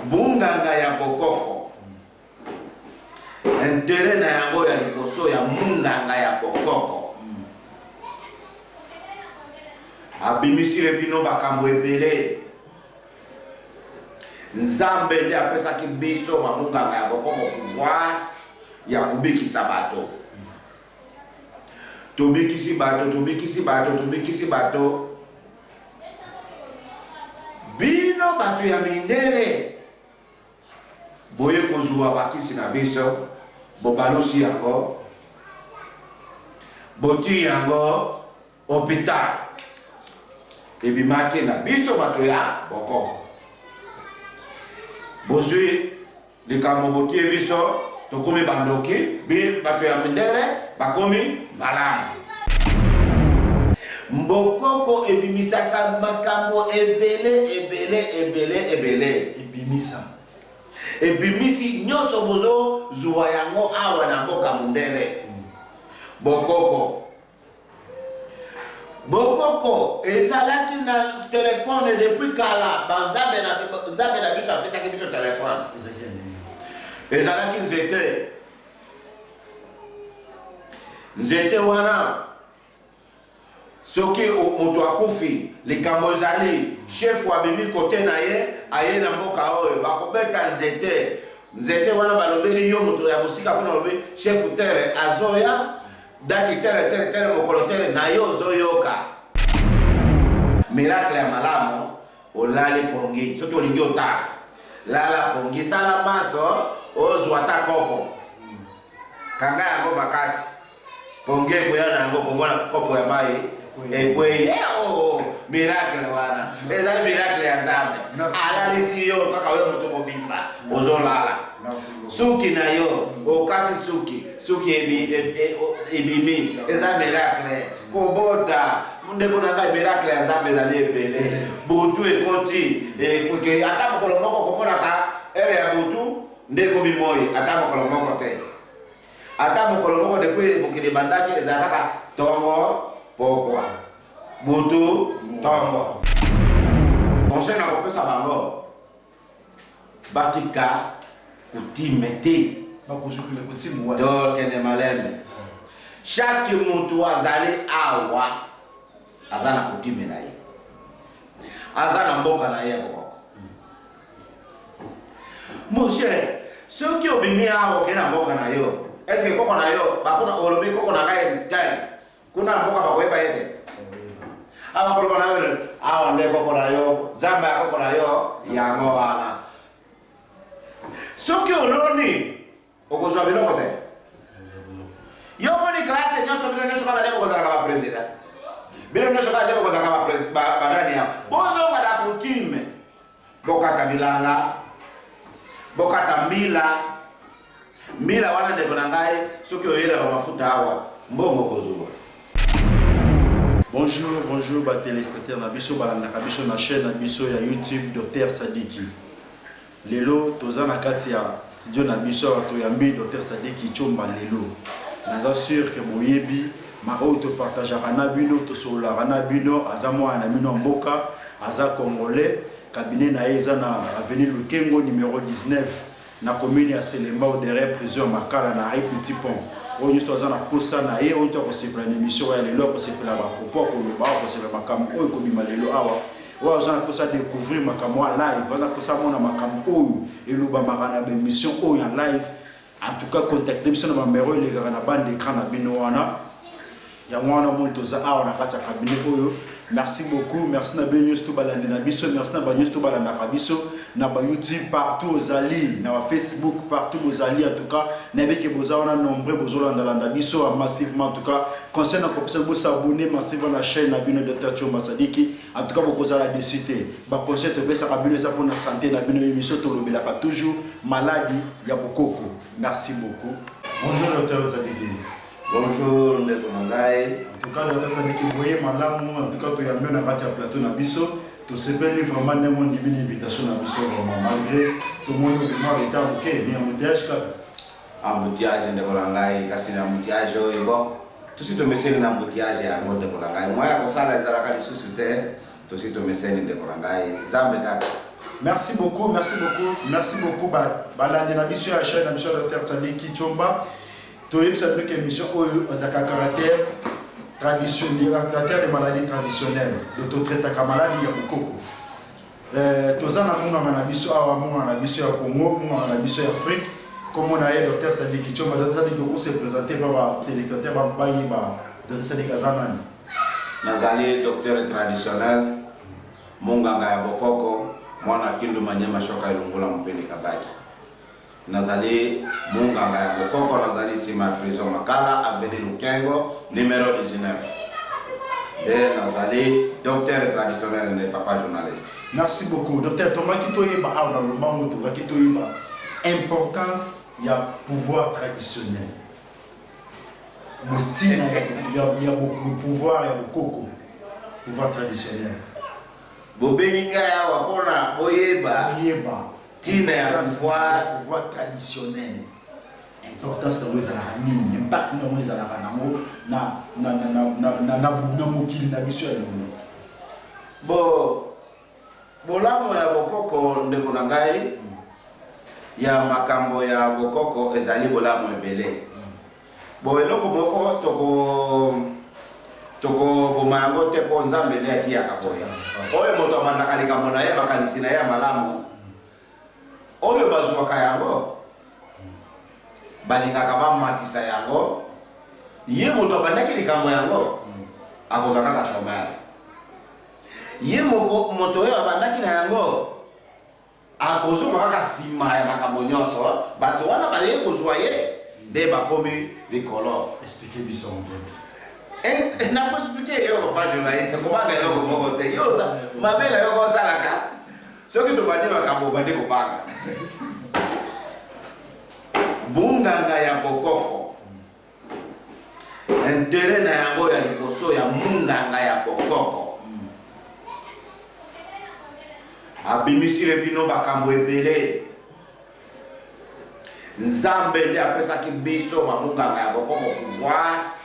bunganga ya bokoko intérêt na yango ya liboso ya munganga ya bokoko abimisile bino bakambo ebele nzambe nde apesaki biso bamunganga ya bokoko pouvoir ya kubikisa bato tobikisi bato bino bato ya mindele boye kozwa bakisi na biso bobalosi yango boti yango hôpital ebimaki na biso bato ya bokoko bozwi likambo botie biso tokomi bandoki bato ya mindele bakomi malamu mbokoko ebimisaka makambo ebele ebimisi nyonso bozo zuwa yango awa na mboka mundele bokoko ezalaki na telefone depuis kala banzambe na biso apesaki biso telefone ezalaki nzete wana soki moto akufi likambo ezali chef wabimi kote na ye aye na mboka oyo bakobeta nzete wana balobeli yo moto ya mosika mpona lobi chef tere azoya daki tere mokolo tere na yo ozoyoka miracle ya malamu olali pongi soki olingi otala lala pongi sala maso ozwa ta kopo kanga yango makasi pongi ekoya na yango komona kopo ya mai ekwei miracle wana ezali miracle ya nzambe alalisi yo kaka oyo moto mobimba ozolala suki na yo okati suki ebimi eza miracle kobota ndeko na ngai miracle ya nzambe ezali ebele butu ekoti ata mokolo moko komonaka ere ya butu ndeko bimoi ata mokolo moko te ata mokolo moko depuis mokili bandaki ezalaka tongo pokwa butu tongo conseil na kopesa bango batika kutime te bakuzukile kutimu wana tokende malembe chaque mutu azali awa aza na kutime na ye aza na mboka na ye bokoko monsieur soki obimi awa oke na mboka na yo eske koko na yo bakuna olobi koko na ngai mtani kuna mboka bakoyeba yete abakoloba na yo awa nde koko na yo nzambe ya koko na yo yango wana soki oloni okozwa biloko te yo moni klase nyonso bino nyonso kaka nde bokozalaka bapresident bino nyonso kaka nde bokozalaka badani yao bozonga na kutime bokata bilanga bokata mbila wana ndeko na ngai soki oyela bamafuta awa mbongo kozwa. Bonjour ba téléspectateurs na biso balandaka biso na chaîne na biso ya YouTube Dr Sadiki. Lelo toza na kati ya studio na biso to yambi Dr Sadiki Chomba lelo. Naza sûr que boyebi maro to partageaka na bino to solaka na bino azamwa na bino mboka aza congolais cabinet na eza na avenue Lukengo numéro 19 na commune ya Selemba au derrière prison Makala na Petit Pont. On est dans la posa na ye on to ko sepla émission ya lelo ko sepla ba popo ko lo ba ko sepla makambo oyo ko bima lelo awa wa on ko sa découvrir makambo live on ko sa mona makambo oyo eloba makana ba émission oyo en live en tout cas contactez biso na numéro ile ga na bande écran na bino wana ya mwana monto za awa na kata cabinet oyo. Merci beaucoup, merci na benyos to balande na biso, merci na banyos to balanda na biso na ba YouTube partout aux alliés, na ba Facebook partout aux alliés en tout cas, na beke bozaona nombreux bozolanda landa biso massivement en tout cas, concernant comme ça vous s'abonner massivement la chaîne na bino Dr Chomba Sadiki, en tout cas vous kozala décider, ba conseil te pesa kabine ça pour la santé na bino émission to lobela ka toujours maladie ya bokoko. Merci beaucoup. Bonjour Dr Sadiki. Bonjour ndeko nangai. En tout cas Dr Sadiki boye malamu en tout cas to yambe na kati ya plateau na biso to sepeli vraiment ne mon divine invitation na biso vraiment malgré tout le monde est mort et tant que bien embouteillage ka embouteillage ndeko nangai kasi na embouteillage oyo bon tout sito meseni na embouteillage ya ngo ndeko nangai moya ko sala ezala ka lisusu te to sito meseni ndeko nangai zambe kaka Merci beaucoup, merci beaucoup, merci beaucoup. Balandi na biso ya chaîne na biso Dr Sadiki Tshomba. Toyeb sa une émission aux caractère traditionnel, caractère des maladies traditionnelles. De tout traiter comme maladie ya bokoko. Tozana munga na biso awa munga na biso ya Congo, munga na biso ya Afrique. Comme on a eu Dr Sadiki Tshomba, Dr Sadiki ko se présenter par téléspectateur ba bayi ba Dr Sadiki Azanani. Nazali docteur traditionnel munganga ya bokoko mwana kindu manyema shoka ilungula mpeni kabaki. Nazali munganga ya bokoko, nazali sima prison Makala avenue Lukengo numéro 19. Et nazali docteur traditionnel et papa journaliste. Merci beaucoup docteur Thomas Kitoyeba a dans le monde de Kitoyeba importance ya pouvoir traditionnel. Il y a beaucoup pouvoir et beaucoup pouvoir traditionnel. Bobeninga ya wapona oyeba tina ya pouvoir traditionnel. Importance de la mine, impact na mweza la kanamo na mokili na biso ya lolo. Bo bolamo ya bokoko ndeko na ngai ya makambo ya bokoko ezali bolamo ebele. Bo eloko moko toko bomango te po nzambe le ati akaboya. Oyo moto amandaka likambo na ye makanisi na ye malamu. Oyo bazuwaka yango balingaka bamatisa yango. Ye moto abandaki likambo yango akozaka ka chomere. Ye moto oyo abandaki na yango akozonga kaka sima ya makambo nyonso. Bato wana baye kozwa ye nde bakomi likolo. Expliquez biso ngombe. Na ko expliquer yo pa journaliste comment nga yo ko te yo mabela yo ko salaka soki to bandi makambo bandi ko banga bunganga ya bokoko intérêt na yango ya liboso ya munganga ya bokoko abimisile bino bakambo ebele. Nzambe nde apesaki biso bamunganga ya bokoko pouvoir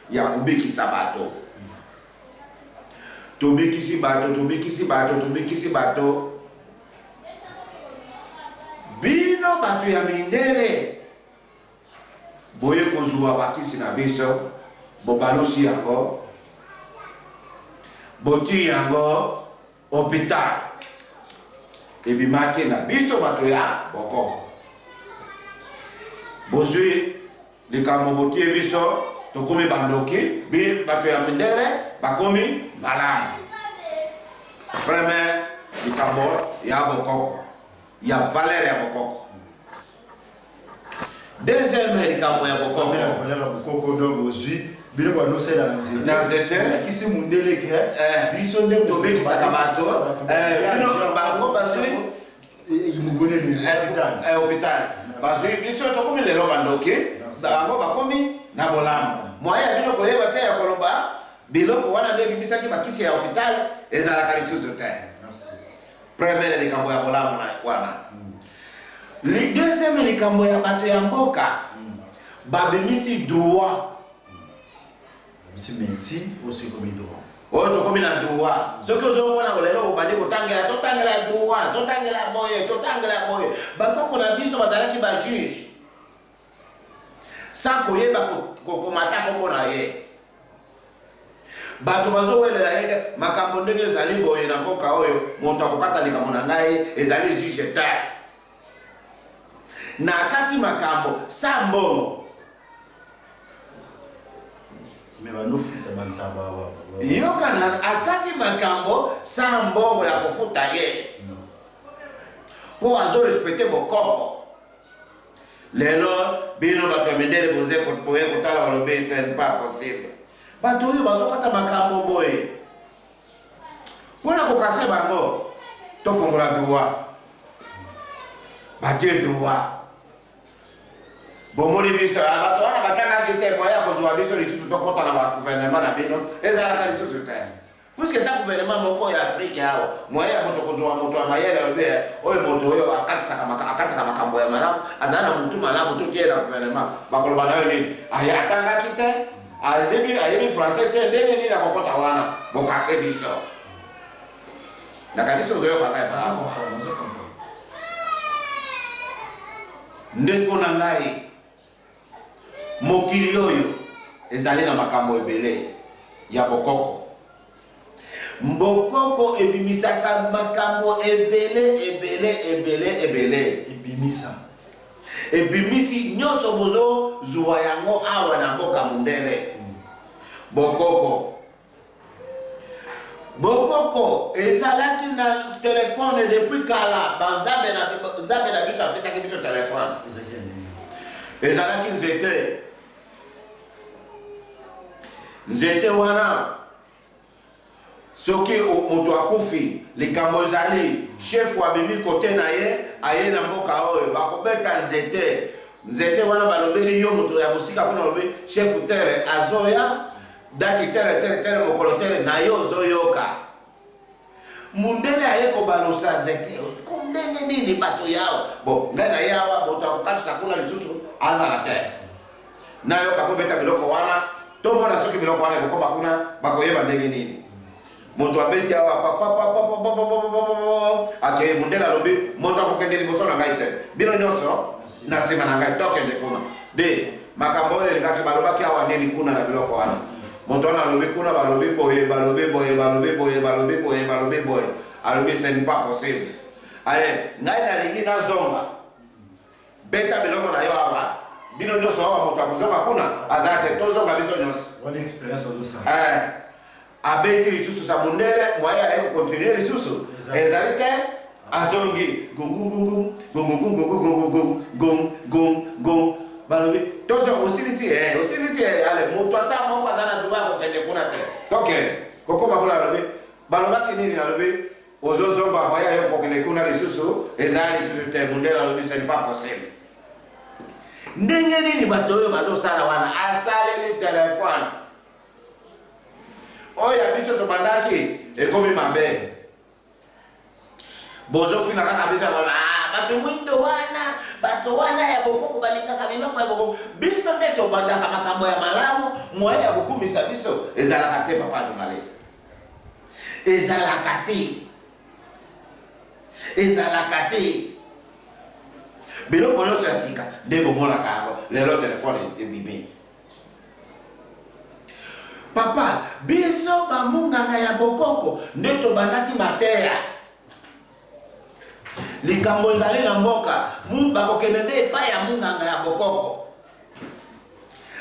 ya kubikisa bato. Tobikisi bato. Bino bato ya mindele boye kozwa bakisi na biso bobalosi yango boti yango hôpital ebimaki na biso bato ya bokoko. Bozwi likambo botie biso tokomi bandoki bi bato ya mindele bakomi malamu. Premier likambo ya bokoko ya valeur ya bokoko. Deuxième likambo ya bokoko valeur ya bokoko donc ozwi bino ba no sela na nzete kisi mundele ke biso nde tobikisa bato bino bango bazwi imugone ni hôpital bazwi biso tokomi lelo bandoki bango bakomi na bolamu. Moya bino koyeba te ya koloba biloko wana nde bimisaki bakisi ya hôpital ezalaka lisusu te. Merci. Premier likambo ya bolamu na wana. Le deuxième likambo ya bato ya mboka babimisi droit. Monsieur Menti aussi comme droit. Oyo tokomi na droit. Soki ozomona kolelo obandi kotangela droit, totangela boye. Bakoko na biso bazalaki ba juge. Sans koyeba kokomata kombo na ye. Bato bazowelela ye makambo ndenge ezali boye na mboka oyo moto akokata likambo na ngai ezali juge te. Na kati makambo sa mbongo. Mais banofuta bantaba Yoka na akati makambo sa mbongo ya kofuta ye. Po azo respecter bokoko. Lelo bino bato mindele boze kopoye kotala balobe c'est pas possible. Bato oyo bazokata makambo boye. Pona kokase bango tofongola droit. Batie droit. Bomoni biso bato wana batanga kite moya kozwa biso lisusu tokota na gouvernement na bino ezalaka lisusu te. Puisque ta gouvernement moko ya Afrique hao moya moto kozwa moto amayele alobe oyo moto oyo akataka makambo ya malamu azana mutu malamu to tie na gouvernement bakoloba nayo nini ayatanga kite ayebi français te ndenge nini akokota wana bokase biso. Na kanisa ozoyo kwa kai pa. Ndeko na ngai. Mokili oyo ezali na makambo ebele ya bokoko. Mbokoko ebimisaka makambo ebele. Ebimisa. Ebimisi nyoso bozo zuwa yango awa na mboka mundele. Bokoko ezalaki na telefone depuis kala. Banzambe na biso apesaki biso telefone. Ezalaki nzete wana soki moto akufi likambo ezali chef wa bimi kote na ye aye na mboka oyo bakobeta nzete wana balobeli yo moto ya musika kuna lobi chef tere azoya daki tere mokolo tere na yo ozoyoka mundele aye kobalosa nzete kondenge nini bato yao bo ngai na yawa moto akokatisa kuna lisusu azala te nayoka kobeta biloko wana tomona soki biloko wana ekokoma kuna bakoyeba ndenge nini moto abeti awa ake mundele alobi moto akokende liboso na ngai te bino nyonso na nsima na ngai tokende kuna de makambo oyo elekaki balobaki awa nini kuna na biloko wana moto wana alobi kuna balobi boye alobi ce n'est pas possible ale ngai nalingi nazonga beta biloko na yo awa bino nyonso awa moto akozonga kuna azala te tozonga biso nyonso wana experience ozosa abeti lisusu sa mundele mwaye aye kokontinue lisusu ezali te azongi gung balobi tozo osilisi ale moto ata moko aza na droit kokende kuna te tokende kokoma kuna alobi balobaki nini alobi ozozonga mwaye aye kokende kuna lisusu ezali lisusu te mundele alobi ce n'est pas possible ndenge nini bato oyo bazosala wana asaleli telefone oyo ya biso tobandaki ekomi mabe bozofina kaka biso bato mwindo bato wana ya bokoko balingaka biloko ya bokoko biso nde tobandaka makambo ya malamu moye ya kokumisa biso ezalaka te papa journaliste ezalaka te biloko nyonso ya sika nde bomonaka yango lelo telefone ebimi papa biso bamunganga ya bokoko nde tobandaki mateya likambo ezali na mboka bakokende nde epai ya munganga ya bokoko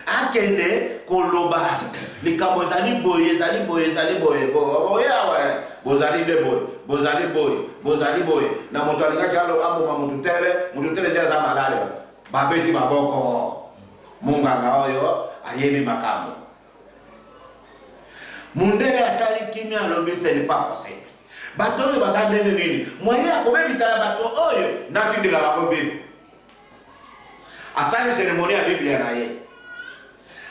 akende koloba likambo ezali boye oyawa bozali nde bozali boye na moto alingaki aboma motu tere nde aza malale babeti maboko munganga oyo ayebi makambo mundele atali kimia alobi ce n'est pas possible bato oyo baza ndenge nini moye akobebisala bato oyo natindela bango bible asali seremoni ya biblia na ye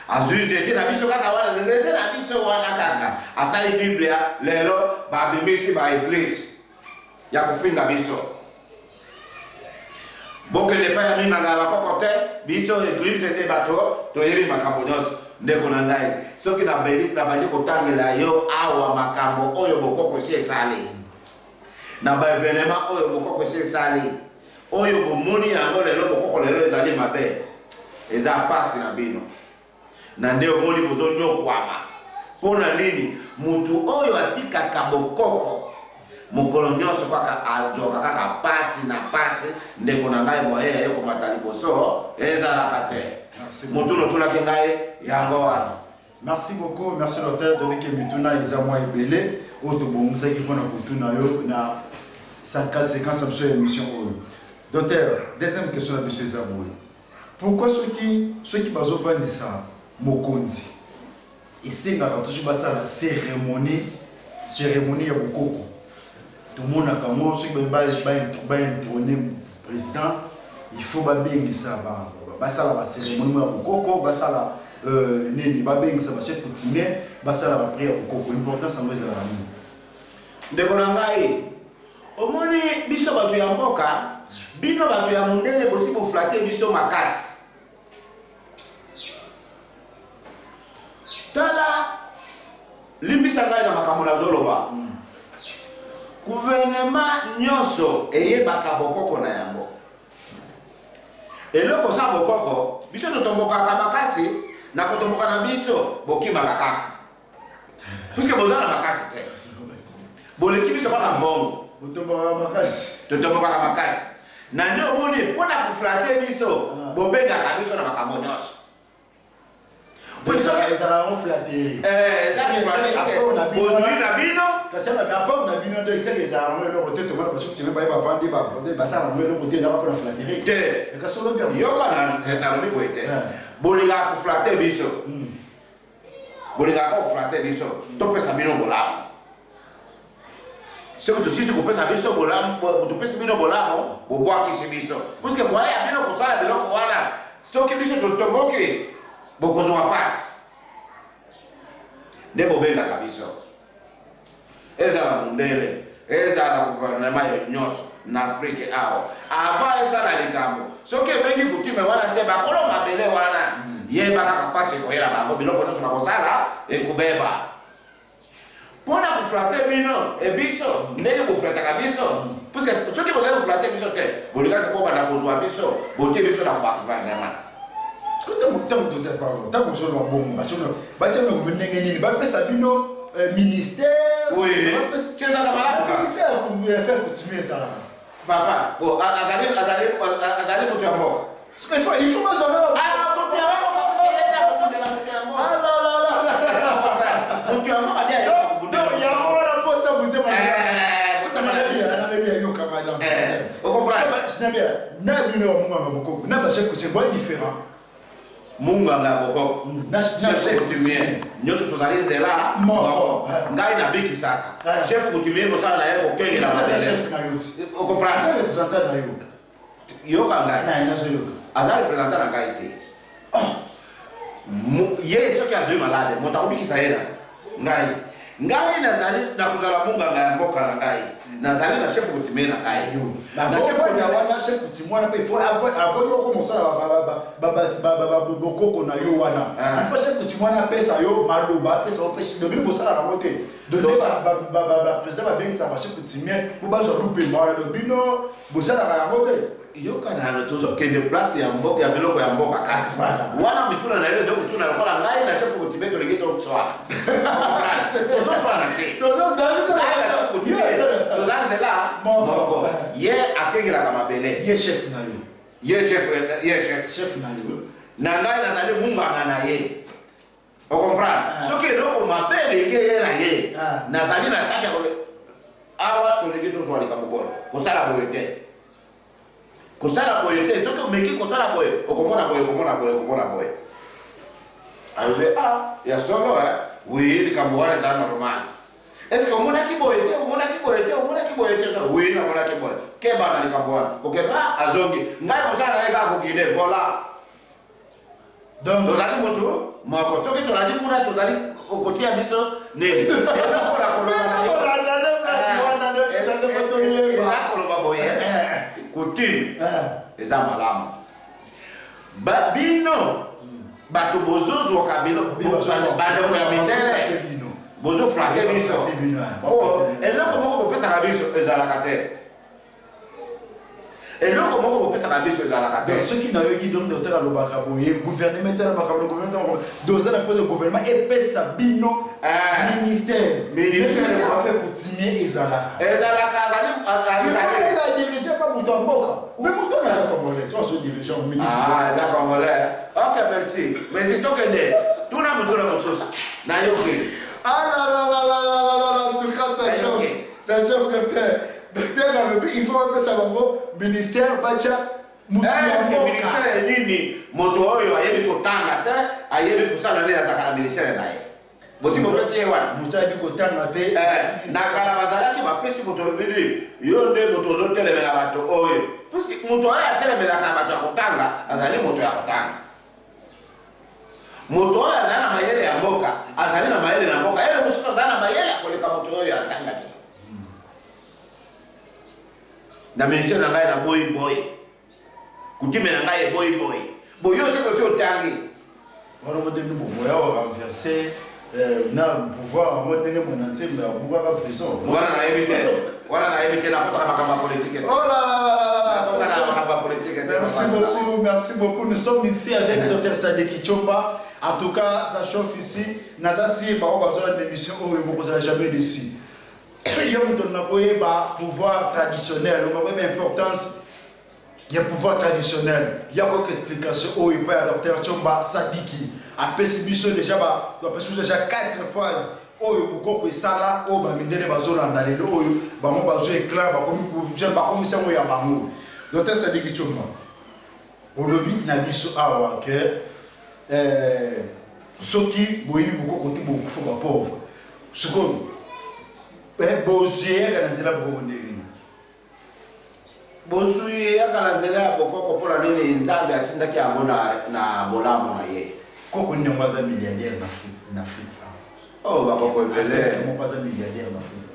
azwi nzete na biso kaka wana nzete na biso wana kaka asali biblia lelo babimisi baeglise ya kofinga biso bokende pa ya minganga ya bakoko te biso eglise nde bato toyebi makambo nyonso ndeko na ngai soki nabandi kotangela yo awa makambo oyo bokoko esi esali na baevenema oyo bokoko esi esali oyo bomoni yango lelo bokoko lelo ezali mabe eza pasi na bino na nde omoni bozonyokwama mpona nini mutu oyo atikaka bokoko mokolo nyonso kaka ajoka kaka pasi na pasi ndeko na ngai moye ya komata liboso ezalaka te mutu notulaki ngai yango wana. Merci beaucoup, merci l'auteur de l'équipe Mituna Izamwa Ebele, Otobonsa qui prend la Kutuna yo na sa séquence absolue émission. Docteur, deuxième question à M. Zaboué. Pourquoi ceux qui basent fan de ça, Mokondi, ici, quand toujours la cérémonie à Bokoko, tout le monde a comme ceux qui va intrôner président, il faut bien ça, la cérémonie à Bokoko, la nini babeng sa chef coutumier basala ba prière Bokoko, importance en moi ezala nini ndeko na ngai omoni biso bato ya mboka bino bato ya mundele bosi bo flatter biso makasi tala limbisa ngai na makambo na zoloba gouvernement nyonso eyebaka bokoko na yango. Eloko sa bokoko biso totombokaka makasi na kotomboka na biso bokimaka kaka. Puisque bozala makasi te. Boleki biso kaka mbongo. Totombokaka makasi. Na ndio omoni mpona kuflate biso bobengaka biso na makambo nyonso. Bolinga kuflate biso. Bolinga kuflate biso. Topesa bino bolamo. C'est que tu sais que tu biso bolamo, tu pesa bino bolamo, bobwaki biso. Parce que moi ya bino kosala biloko wana. So que biso totomboki bokozwa passe. Ne bobenga kabiso. Eza la mundele, eza la gouvernement nyonso na Afrique awo. Ava eza la likambo. So que bengi kutime wana te bakolo mabele wana. Ye baka kapase ko yela bango biloko nyonso na kosala ekubeba. Pona kuflate bino ebiso ndenge kuflata kabiso. Parce que soki boza kuflate biso te, bolika ko bana kozwa biso, bote biso na kwa gouvernement. Ministère. Oui. Tu es dans la ministère pour faire continuer ça. Papa, bon, azali mutu ya mboka. Il faut pas jamais. Ah, mutu ya mboka mutu ya mboka dia yo kubudela. Non, il y a un peu ça mutu ma. C'est comme la vie, la vie yo kama là. Vous comprenez? Na bino wa munga boko. Na ba chef coutumier bon différent. Munga nga boko. Chef coutumier. Nyoto tozali de là. Ngai na biki saka. Chef coutumier ko sala na yeko kenge na mabele. Chef na yo. Vous comprenez? C'est représentant na yo. Yo kanga. Na zo yo. Azali représentant na ngai te. Ye soki azwi malade, moto akobikisa yena. Ngai nazali na kozala munga nga mboka na ngai. Nazali na chef coutumier na ngai. Na chef coutumier wana pe faut avant yo commencer ba bokoko na yo wana. Il faut chef coutumier wana pesa yo maloba, pesa yo pesa. Donc bo sala na moté. Donner ba président ba bengi sa chef coutumier pour ba zo louper moi le bino bo sala na moté. Yoka na tozo kende place ya mboka ya biloko ya mboka kaka. Wana mituna na yezo kutuna lokola ngai na chef coutumier to legeto tswana. Tozo tswana ke. Tozo dalita na chef coutumier. Tozo nzela moko. Ye akengela kama bele. Ye chef na yo. Ye chef na yo. Na ngai na zali munga na ye. O comprendre? Soki loko mabele ye na ye. Na zali na taka ko awa to legeto tswana kama bolo. Kosala boyete. Kosala boyete, soki meki kosala boye, okomona boye. Arrivé ya solo oui, likambo wana za normal. Est-ce que omona ki boyete, oui, na mona ki boye. Keba na likambo wana. Okeba azongi. Ngai kosala eka ko gide vola. Donc tozali moto, moko soki tolali kuna tozali okotia biso neli. Coutume eza malamu bino bato bozozo kabilo bando ya mitere bozo frake biso eloko moko bopesaka biso ezalaka te eloko moko bopesaka biso ezalaka te ceux qui n'avaient qui donc docteur alobaka boye gouvernement tel makambo gouvernement doza na poste de gouvernement epesa bino ministère affaire coutumier ezalaka la diriger pas muto mboka mais muto na sa congolais tu vois dirigeant ministre da congolais. OK, merci mais c'est toi que de tout na muto na mosusu na yoki en tout cas ça chauffe docteur il faut que ça va ministère bacha ministère nini moto oyo ayebi kotanga te ayebi kusala nini atakala ministère na ye bosi bopesi ye wana moto ayebi kotanga te na kala bazalaki bapesi moto bili yo nde moto ozotelemela bato oyo puisque moto oyo atelemelaka bato ya kotanga azali moto ya kotanga moto oyo azali na mayele ya mboka azali na mayele na mboka ele mosusu azali na mayele ya koleka moto oyo atangaki na ministère na ngai na boy coutume na ngai boy boyo siko si otangi wana mo demi boya wa renverser na pouvoir moi ndenge mon entier mais beaucoup de prison Voilà na éviter la politique. Oh là là. Merci beaucoup. Nous sommes ici avec Dr Sadiki Tchomba. En tout cas, ça chauffe ici. Nazasi, on va faire une émission où vous ne jamais déçu. Il y a un pouvoir traditionnel, on a une importance. Il y a pouvoir traditionnel. Il y a quelques explications où il peut y avoir Dr Tchomba Sadiki. Après cette émission, déjà 4 phases. Oyo bukoko esala o ba mindele bazolanda lelo oyo bango bazo éclat ba komi sango ya bango. Dr Sadiki Tchomba olobi na biso awa ke soki boyibi bukoko ti bokufa ba pauvre sikoyo bozuye kana nzela bukoko ndenge bozuye yakala nzela bukoko mpona nini nzambe atindaki yango na bolamu na ye koko ndenge aza milliardaire na Afrique. Oh, bakoko ebele. Mon pas un milliardaire en Afrique.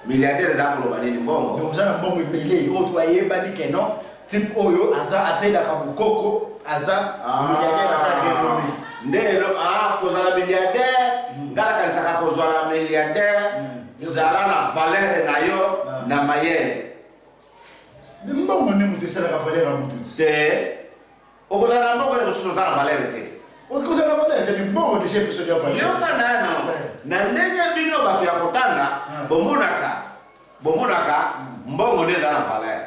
Milliardaire za koloba nini mbongo. Donc ça na mbongo ebele o to ayebani ke non type oyo aza aseda ka bukoko aza milliardaire aza renommé. Ndelo kozala milliardaire ngala kanisa ka kozala milliardaire yozala na valeur na yo na mayele. Mbongo ne mutesela ka valeur a mututi. Te okozala mbongo ne mususu na valeur te. O ko za na valeur de mbongo de chef so dia valeur. Yo kanano na ndenge bino bato ya kotanga bomonaka mbongo nde eza na valeur.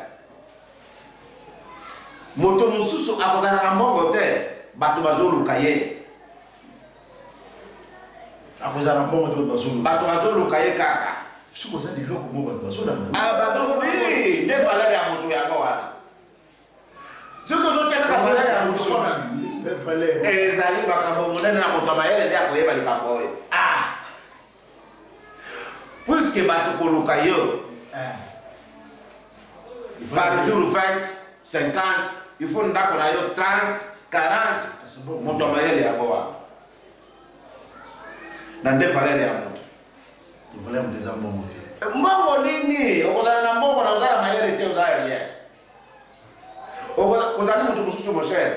Moto mosusu akozala na mbongo te bato bazoluka ye. Akozala mbongo te bazoluka. Bato bazoluka ye kaka. Suko za diloko mo bato bazolanda. Bato oui, nde valeur ya moto yango wana. Soki ozotia kaka valeur ya moto wana ezali makambo monene na moto mayele nde akoyeba likambo oyo. Puisque bato koluka yo par jour 20, 50, il faut ndako na yo 30, 40 moto mayele yango wana na nde valeur ya moto. Valeur des mbongo te. Mbongo nini? Okozala na mbongo na ozala mayele te ozala rien. Okozala moto mosusu moshere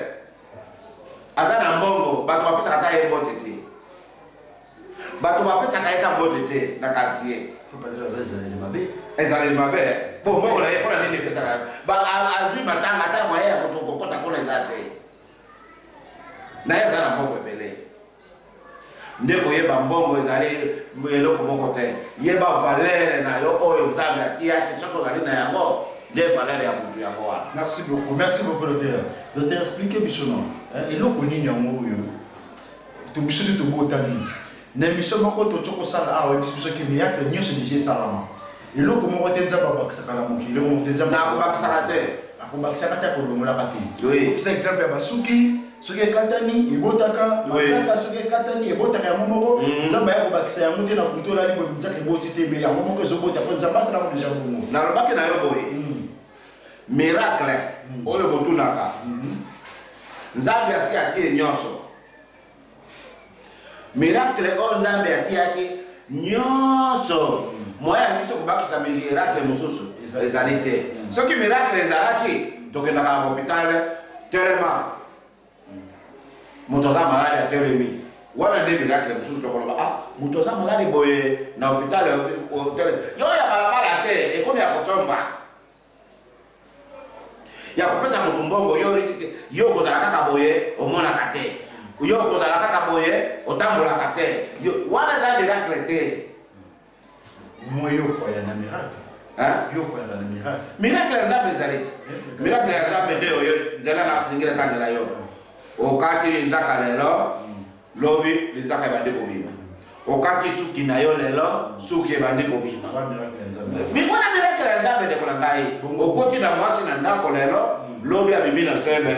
aza na mbongo bato bapesaka ata ye mbote te. Bato bapesaka ye ta mbote te na quartier. Ezaleli mabe. Bon mbongo na ye mpona nini epesaka azwi matanga ata moye ya moto kokota kona eza te. Na ye aza na mbongo ebele. Nde koyeba mbongo ezali eloko moko te. Yeba valeur na yo oyo nzambe atia te soki ozali na yango nde valeur ya motu yango wana. Merci beaucoup docteur. Docteur expliquez biso non. Eloko nini yango oyo to biso te tobotani na biso moko tochokosala awa biso ke miracle nyonso déjà salama eloko moko te nzamba bakisaka na mokili moko te nzamba akobakisaka te akolongolaka te. Oui. C'est exemple ya basuki soki ekatani ebotaka mataka soki ekatani ebotaka yango moko nzamba ya kobakisa yango te na kutu olali boye mataka eboti te me yango moko ezobota po nzamba asalaka deja bongo. nalobaki na yo boye miracle oyo botunaka nzambe asi atie nyonso. Miracle oyo nzambe atiaki nyonso moya ya biso kobakisa miracle mosusu ezali te. Soki miracle ezalaki tokendaka na hôpital telema moto aza maladi atelemi wana nde miracle mosusu tokoloba moto aza maladi boye na hôpital yo ya balabala te ekomi ya kosomba ya kopesa moto mbongo yo kozala kaka boye omonaka te. Yo kozala kaka boye otambolaka te. Wana eza miracle te. Moi yo koya na miracle. Yo koya na miracle. Miracle ya nzambe ezali te. Miracle ya nzambe nde oyo nzela na zingile kanzela yo. Okati nzaka lelo lobi nzaka ebandi kobima. Okati suki na yo lelo suki ebandi kobima. Wana miracle ya nzambe ndeko na ngai. Okoti na mwasi na ndako lelo lobi abimi na seme.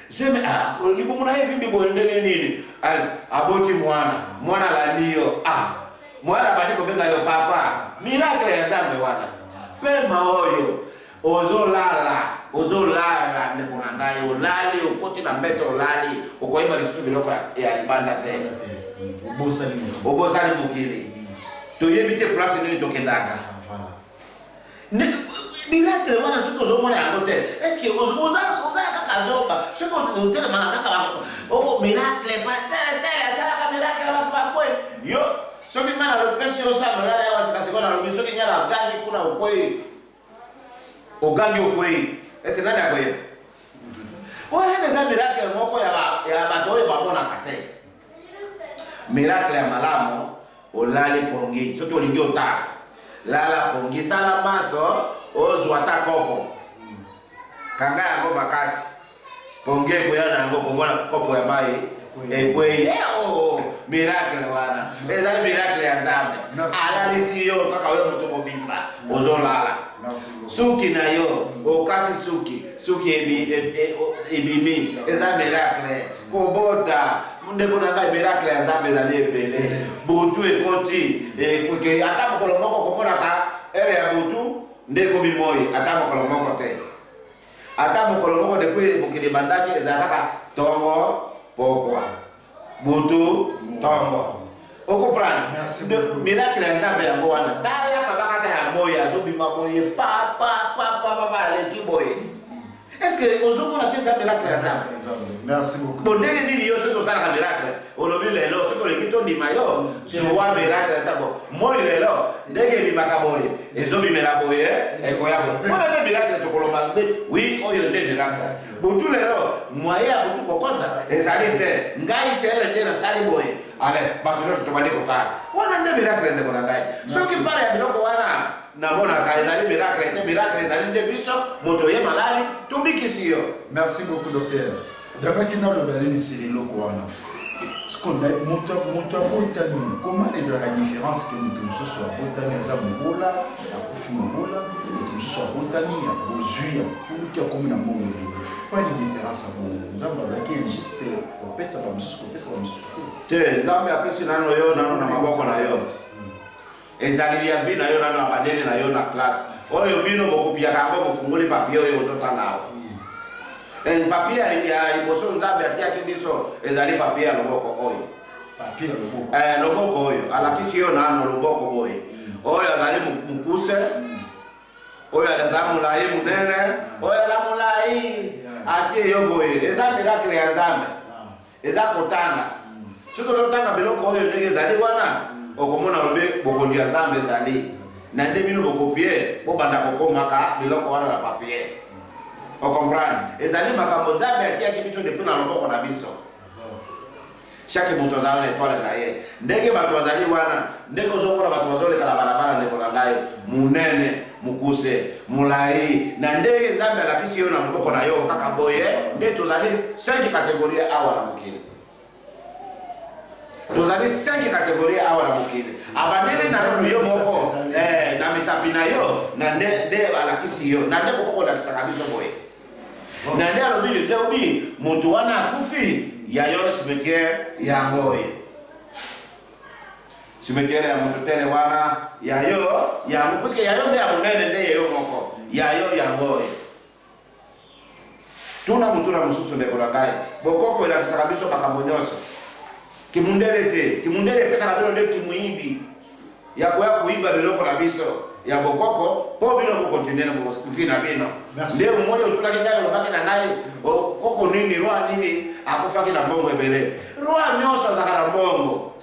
Seme libumu na hivi mbibo ndenge nini aboti mwana la niyo mwana badiko benga yo papa miracle ya nzambe wana pema oyo ozolala ndeko na ngai olali okoti na mbeto olali okoyeba lisusu biloko ya libanda te obosali mokili toyebi te place nini tokendaka. Miracle wana soki ozomona yango te eske oza kaka zoba soki otelemaka kaka miracle asalaka miracle bato bapoe yo soki ngana lo pesi yo sa mala ya wasika sekona lo soki ngana gangi kuna ukoi ogangi ukoi ese nani akoye oya neza miracle moko ya bato oyo bamona kate miracle ya malamu olali pongi soki olingi otala lala pongi sala maso ozwa ta kopo kanga yango makasi pongi ekoya na yango komona kopo ya mai ekwei miracle wana ezali miracle ya Nzambe alalisi yo kaka oyo moto mobimba ozolala suki na yo okati suki ebimi eza miracle kobota ndeko na ngai miracle ya Nzambe ezali ebele butu ekoti ata mokolo moko komonaka ere ya butu ndeko bimoi ata mokolo moko te ata mokolo moko depuis mokili bandaki ezalaka tongo pokwa butu tongo okoprana miracle ya Nzambe yango wana tala kabakata ya moya azobima moye pa aleki boye est-ce que ozomona te miracle ya Nzambe? Merci beaucoup. Bon ndenge nini yo soki osalaka miracle olobi lelo soki olingi tondima yo zuwa miracle ya Nzambe moi lelo ndenge ebimaka boye ezobimela boye ekoya boye mona nde miracle tokoloba nde oui oyo nde miracle butu lelo moye ya butu kokota ezali te ngai tele nde nasali boye ale bato nyonso tobandi kotala wana nde miracle ndeko na ngai soki pale ya biloko wana namonaka ezali miracle te miracle ezali nde biso moto ye malali tobikisi yo. Merci beaucoup docteur. D'abord qui n'a le balai c'est les locaux wana. Ce qu'on a monta botani comment les la différence que nous tous soit botani za mongola à kofi mongola nous soit botani à bozui à tout comme na mongola. Quoi la différence à bon nzamba za qui juste pour pesa ba musuko pesa ba musuko. Te ndambe apesi nano yo nano na maboko na yo. Ezali ya vi na yo nano abadeli na yo na classe. Oyo bino bokopia kango bofungoli papier oyo ototanga. Papier ya liboso Nzambe atiaki biso ezali papier ya loboko oyo. Papier ya loboko. Loboko oyo alakisi yo nano loboko boye. Oyo azali mukuse. Oyo azali mulai munene. Oyo azali mulai atie yo boye. Eza miracle ya Nzambe. Eza kotanga. Siko totanga biloko oyo ndenge ezali wana okomona lobe bokondi ya Nzambe ezali. Na nde bino bokopie bobanda kokomaka biloko wana na papier. On comprend. Ezali makambo Nzambe atiaki biso depuis na loboko na biso. Chaque moto azali étoile na ye. Ndenge bato bazali wana, ndenge ozomona bato bazoleka na balabala ndeko na ngai, munene, mukuse, mulai, na ndenge Nzambe alakisi yo na loboko na yo kaka boye, nde tozali 5 catégories awa na mokili. Tozali 5 catégories awa na mokili. Abanene na yo moko, na misapi na yo, na nde alakisi yo, na nde kokoko lakisa biso boye. Na nde alobi ndeobi mutu wana akufi ya yo cimetière ya ngoye. Cimetière ya mutu tele wana ya yo ya ngo parce que ya yo nde ya munene nde yo moko ya yo ya ngoye. Tuna mutu na mususu ndeko na ngai bokoko ila kisaka biso makambo nyonso. Kimundele pesa na bino nde kimuibi ya kuiba biloko na biso ya bokoko po bino ko continuer na kufina bino nde mmoja utula kingayo lobaki na ngai koko nini roa nini akufaki na mbongo ebele roa nyoso za kana mbongo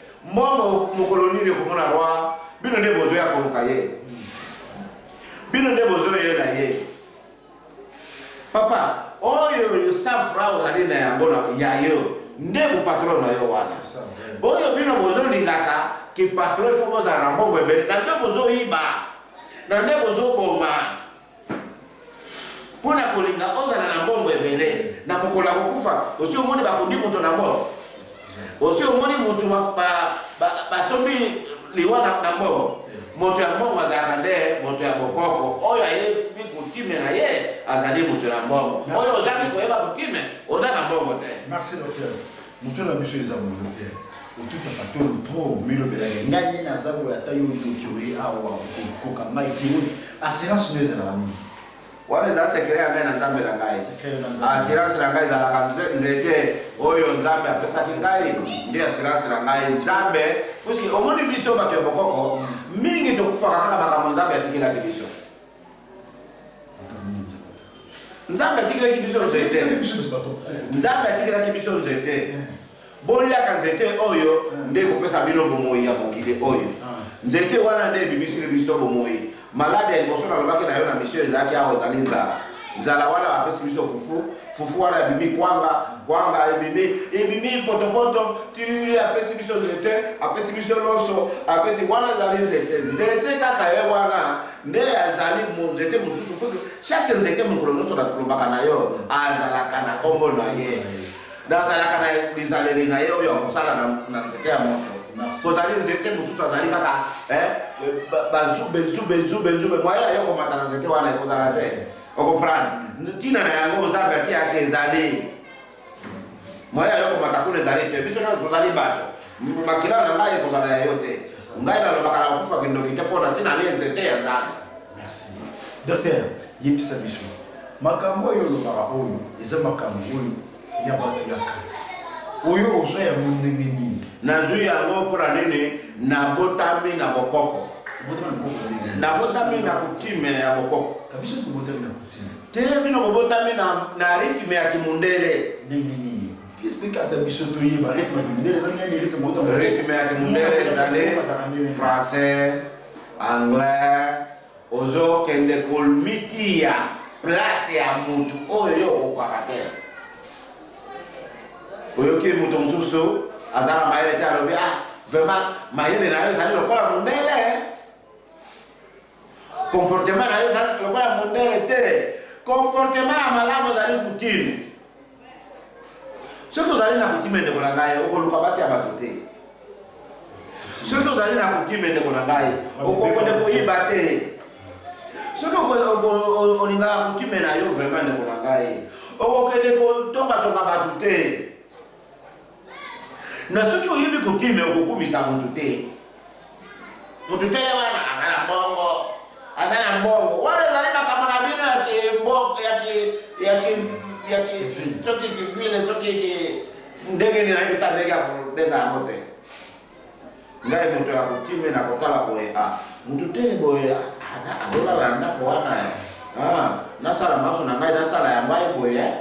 mukolo nini komona roa bino nde bozo ya koluka ye bino nde bozo ye na ye papa oyo yo safra ozali na yango na yayo nde bu patron na yo wana oyo bino bozo lingaka ki patron fo boza na mbongo ebele na nde bozo iba na nde bozo boma pona kolinga ozana na mbongo ebele na mokola kokufa osi omoni bakundi moto na mbongo osi omoni moto basombi liwa na mbongo moto ya mbongo azalaka nde moto ya bokoko oyo ayebi kutime na ye azali moto na mbongo oyo ozali koyeba kutime oza na mbongo te. Merci docteur. Moto na biso eza mo docteur otuta patolo trop milo belage ngani na zabo ya tayo ndokiwe awa koka mai tiuni assurance neza na nini wale za sekere ya mena Nzambe na ngai assurance na ngai za la nzete oyo Nzambe apesa kingai ndio assurance na ngai Nzambe puisque omoni biso bato ya bokoko mingi tokufa kaka makambo Nzambe atikila biso Nzambe atikila biso nzete Nzambe atikila biso nzete bolia kanzete oyo ndeko pesa bino bomoi ya mokile oyo nzete wana nde bimisiri biso bomoi malade ya liboso na lobaki na yo na mission ezalaki awa ezali nzala wana bapesi biso fufu wana ebimi kwanga ebimi potopoto tiri apesi biso nzete apesi biso loso apesi wana ezali nzete kaka ye wana nde azali nzete mosusu parce chaque nzete mokolo nyonso lobaka na yo azalaka na kombo na ye nazalaka na lizaleri na ye oyo ya kosala na nzete ya moto kozali nzete mosusu azali kaka benzube moya yo komata na nzete wana ekozala te okomprendre ntina na yango nzambe atiaka ezali moya yo komata kuna ezali te biso nano tozali bato makila na ngai ekozala ya yo te ngai nalobaka na kokufa kindoki te mpona ntina ali nzete ya nzambe. Merci docteur yebisa biso makambo oyo olobaka oyo eza makambo oyo ya bato ya kala oyo ozwa yango ndenge nini nazwi yango mpona nini nabotami na bokoko nabotami na kutime ya bokoko kabisa tubotami na kutime te bino bobotami na ritme ya kimundele ndenge nini explique ata biso toyeba ritme ya kimundele eza nini ritme botami ritme ya kimundele ezali français anglais ozokende kolmitia place ya mutu oyo yo okokaka te oyoki mutu mosusu aza na mayele te alobi vraiment mayele na yo ezali lokola mundele comportement na yo ezali lokola mundele te comportement ya malamu ezali kutime soki ozali na kutime ndeko na ngai okoluka basi ya bato te soki ozali na kutime ndeko na ngai okokende koyiba te soki olingaka kutime na yo vraiment ndeko na ngai okokende kotongatonga bato te na soki oyebi kutime okokumisa mutu te mutu te wana azala mbongo azala mbongo wana ezali makambo na bino soki kivile soki ndenge nini nayebi ta ndenge ya kobenga yango te ngai moto ya kutime na kotala boye mutu te boye azolala na ndako wana nasala maso na ngai nasala ya mbai boye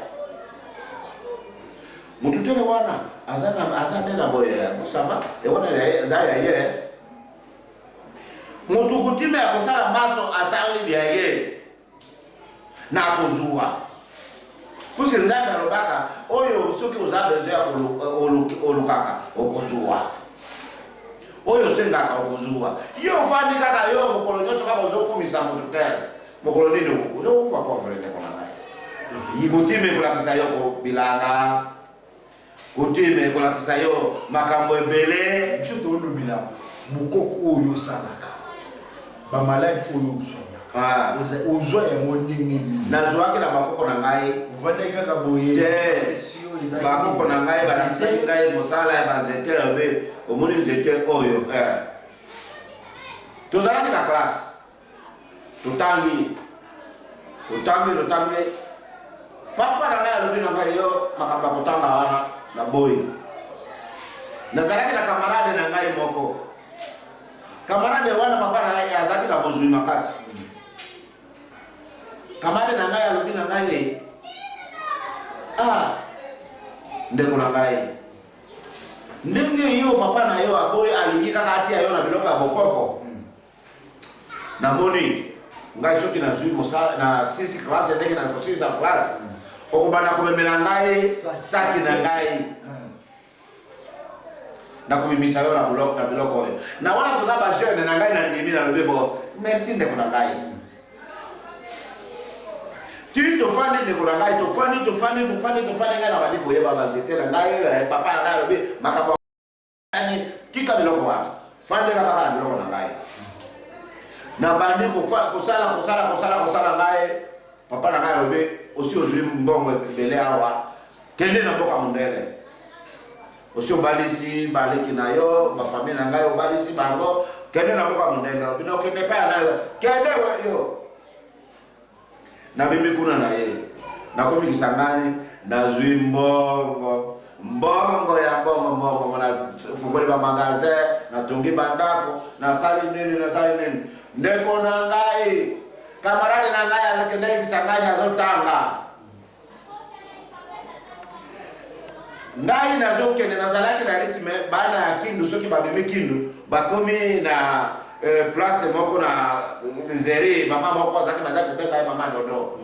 mutu te wana aza nde na boye sava ewana eza ya ye mutu kutime ya kosala maso asali bya ye na kozwa puisque nzambe alobaka oyo soki oza besoin ya olukaka okozwa oyo osengaka okozwa yo ofandi kaka yo mokolo nyonso kaka ozokumisa mutu te mokolo nini ozokufa pauvre ndeko na ngai kutime ekolakisa yo kobilanga kutime ekolakisa yo makambo ebele biso toolobela bokoko oyo osalaka bamaladi oyo ozwa yango ndenge nini nazwaki na bakoko na ngai ovandaki kaka boye te bakoko na ngai balakisaki ngai mosala ya banzete yobe omoni nzete oyo tozalaki na classe totangi papa na ngai alobi na ngai yo makambo ya kotanga wana na boyi nazalaki na kamarade na ngai moko kamarade wana papa na ngai azalaki na bozwi makasi kamarade na ngai alobi na ngai ndeko na ngai ndenge yo papa na yo aboyi alingi kaka atia yo na biloko ya bokoko namoni ngai soki nazwi mosala na 6 classe ndenge na 6 classe okobanda komemela ngai saki na ngai nakobimisa yo na biloko oyo na wana toza bajeune na ngai na ndimi nalobi bo merci ndeko na ngai ti tofandi ndeko na ngai tofandi ngai na bandi koyeba banzete na ngai papa na ngai alobi makambo tika biloko wana fandela kaka na biloko na ngai na bandi kosala ngai papa na ngai alobi osi ozwi mbongo ebele awa kende na mboka mondele osi obalisi baleki na yo bafamile na ngai obalisi bango kende na mboka mondele bino kende pa na kende yo na bimi kuna na ye nakomi kisangani nazwi mbongo na fungoli ba magasin na tongi bandako na sali nini ndeko na ngai kamarade na ngai azakende kisangani azotanga ngai nazokende nazalaki na rythme bana ya kindu soki babimi kindu bakomi na place moko na zeri mama moko azaki bazaki kuteka mama dodo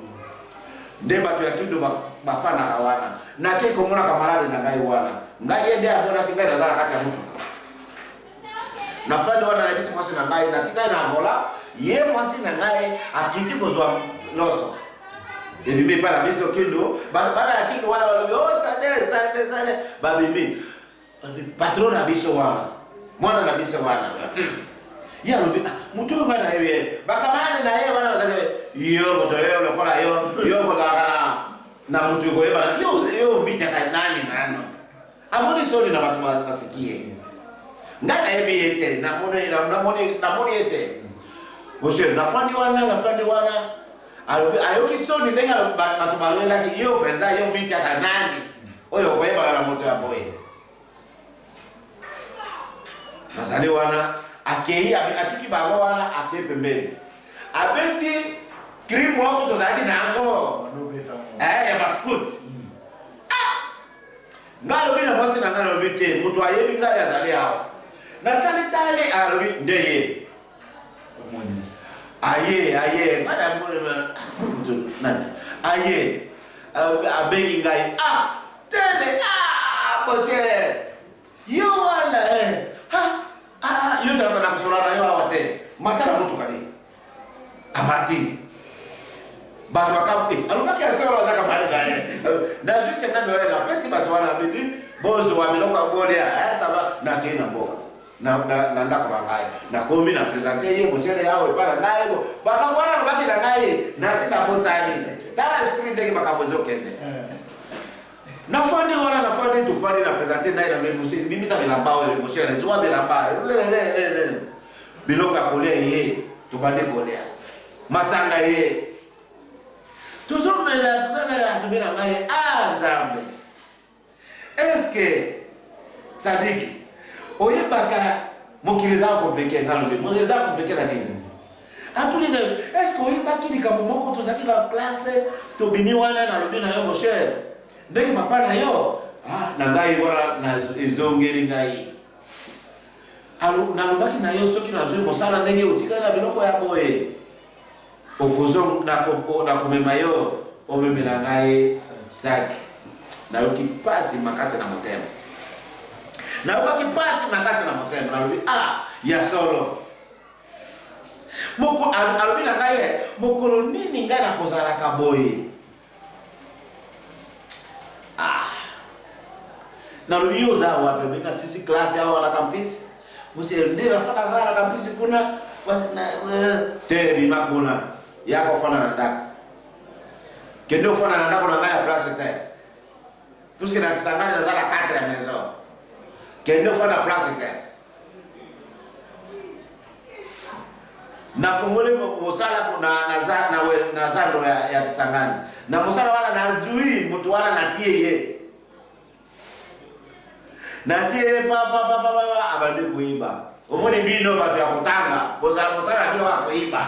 nde bato ya kindu bafana wana nake komona kamarade na ngai wana ngai ende amona kingai nazala kati ya mutu nafani wana na bitu mwasi na ngai natika na vola ye mwasi na ngai akiti kozwa loso ebimi para biso kindu bana ya kindu wana walobi sade babimi patron na biso wana mwana na biso wana ya lobi mutu bana yeye bakamane na yeye wana bazale yo moto yeye lokola yo kodala na mutu ko yeba yo mitaka nani nano amoni soni na watu basikie ngana yeye yete na moni yete boshe nafandi wana ayoki soni ndenga batu balwela ki yo penda yo mitaka nani oyo ko yeba na moto ya boye nazali wana akei atiki bango wana ake pembeni abeti cream wako tozaki nango ya baskut ngalo bina mwasi na ngalo bite mutu ayebi ngali azali hao na tali alobi ndeye aye madam mutu nani aye abengi ngai tele bose yo wala yo tara na kusolana yo awate matala mutu kali amati bato akapi alubaki asoro zaka mali na juste ngando na pesi bato wana bibi bozo wa miloko golea taba na kina mboka na ndako ngai na komi na presenter ye mochere yao ipara ngai bo bakangwana baki na ngai na sina bosani tala spirit ndenge makabozo kende nafandi tufandi na presenter naye na mimi sa bilamba oyo mochere zuwa bilamba biloko ya kolea ye tubande kolea masanga ye tuzomela tubena ngai nzambe eske sadiki oyebaka mokili za komplike ngalobi mokili za komplike na nini atuliga eske oyebaki likambo moko tozaki na classe tobini wana na lobi na yo mochere ndenge papa na yo na ngai wana na ezongeli ngai nalobaki na yo soki nazwi mosala ndenge otika na biloko ya boye okozong na komema yo omemela ngai saki nayoki pasi makasi na motema nayokaki pasi makasi na motema nalobi ya solo moko alobi na ngai mokolo nini ngai nakozalaka boye nalobi yo oza wapi bina sisi klasi awa na kampisi nde nafana kaka na kampisi kuna te bima kuna yako fana na ndako kende ofana na ndako na ngai ya place te puisque na kisangani nazala 4 ya maison kende ofana place te nafungole mosala na zando ya kisangani na mosala wana nazui mutu wana natie ye abandi kuiba omoni bino bato ya kutanga mosala bino wa kuiba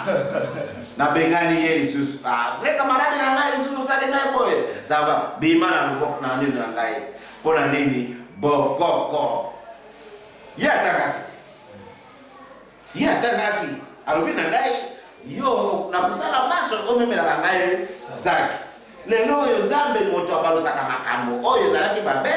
na bengani ye lisusu vrai camarade na ngai lisusu sale ngai boye sava bima na mbok na nini na ngai pona nini bokoko yatangaki alobi na ngai yo na kusala maso omemela na ngai saki lelo oyo nzambe moto abalosaka makambo oyo ezalaki babe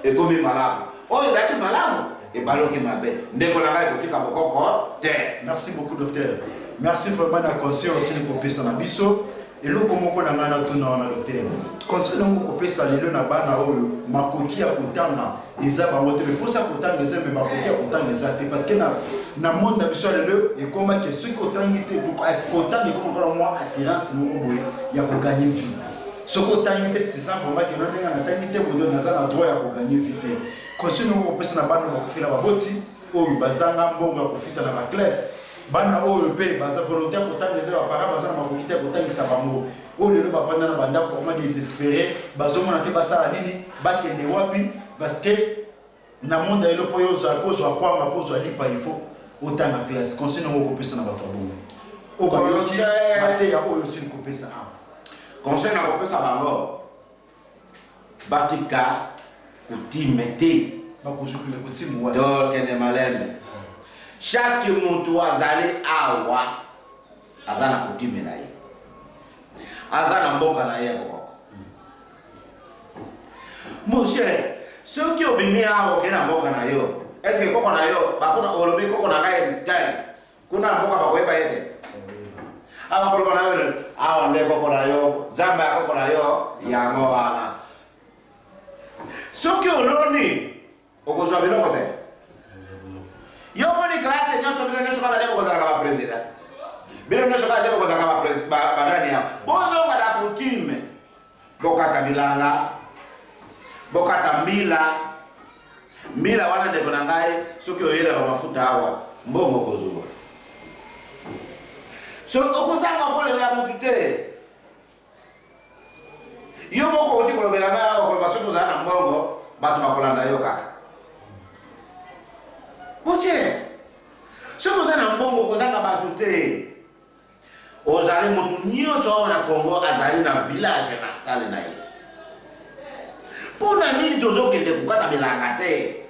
ekomi malamu oyo ezalaki malamu ebaloki mabe ndeko na ngai kotika bokoko te. Merci beaucoup docteur, merci vraiment na conseil aussi ni kopesa na biso eloko moko na ngana tuna wana docteur conseil nango kopesa lelo na bana oyo makoki ya kotanga eza bango te posa kotanga eza me makoki ya kotanga eza te parce que na monde na biso lelo ekoma ke ceux qui otangi te kotanga comme pour moi assurance moko boye ya ko gagner vie soko otangi te c'est ça vraiment que non ndenge na tangi te bodo na za na droit ya ko gagner vie te conseil nango kopesa na bana bakofela baboti oyo bazanga mbongo ya kofita na ba classe bana oyo pe baza volontaire kotangisa ba para baza na makoki te kotangisa bango oyo lelo bavanda na banda koma désespéré bazomona te basala nini bakende wapi parce que na monde elo po yo za kozwa kwanga kozwa lipa il faut otanga classe conseil nango kopesa na bato bongo o ba yo te ya oyo sin kopesa conseil na kopesa bango batika coutume te. bakozukile coutume wana Donc ne malembe. Chaque mutu azali awa azana coutume na ye. Azana mboka na ye ko. Monsieur, ceux qui obimi awa ke na mboka na yo, est-ce que koko na yo bakuna olobi koko na ngai tani? Kuna mboka bakoyeba yete. Aba kolo na yo awa nde koko na yo, zamba koko na yo yango wana. Ceux qui oloni okozwa biloko te. Yo moni classe nyoso bino nyoso kaka debo kozala kama president. Bino nyoso kaka debo kozala kama president badani ya. Bozo ngada coutume. Bokata bilanga. Bokata mbila. Mbila wana ndeko na ngai soki oyera ba mafuta hawa mbongo kozwa. So okozanga kolela mutu te. Yo moko oti kolobela ngai ko basoto za na mbongo batu bakolanda yo kaka. Moche. Soko za na mbongo kozanga batu te. Ozali mutu nyoso na Kongo azali na village na tale na ye. Pona nini tozokende kukata bilanga te.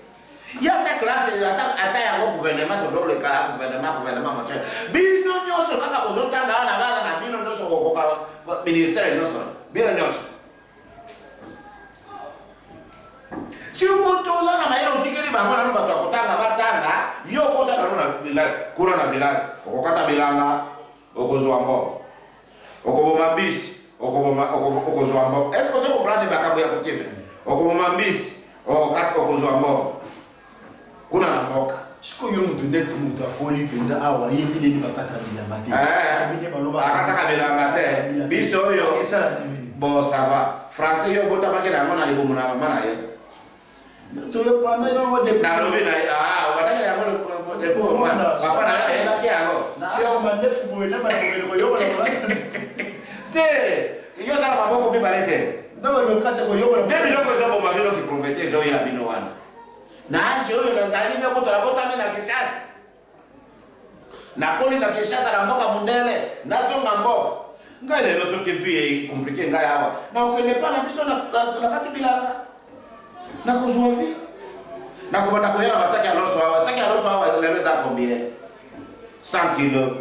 Yata classe ata yango gouvernement to le kala gouvernement moche. Bino nyoso kaka kozotanga na bana na bino nyoso kokoka ministère nyoso. Bino nyoso. Si umuntu oza na mayelo utikeli bango na bato akotanga batanga yo kota na village kuna na village okokata bilanga okozwa mbo okoboma bisi okozwa mbo est-ce que tu comprends bakabo ya kutime okoboma bisi okozwa mbo kuna na mboka siko yo mutu ndeti mutu akoli penza awa yembi nini bakata bilanga te bine baloba akata bilanga te biso oyo esala nini bon ça va français yo bota makena ngona libomo na mama na ye to yo pana yo ngo de na lobi na wadaka ya ngolo de po mwana papa na ela ki ango sio mandefu boyele ba ngelo yo ba te yo tala maboko bi balete ndaba lokate ko yo ba demi loko zo bo mabilo ki profete zo ila bino wana na anje oyo na zali me ko tola bota me na Kinshasa na koni na Kinshasa na mboka mundele na zo mboka ngale no so ki vie compliqué ngaya hawa na okende pa na biso na kati bilanga na kuzwa vi na kubanda kuyana basaki ya loso hawa lelo za combien 100 kilos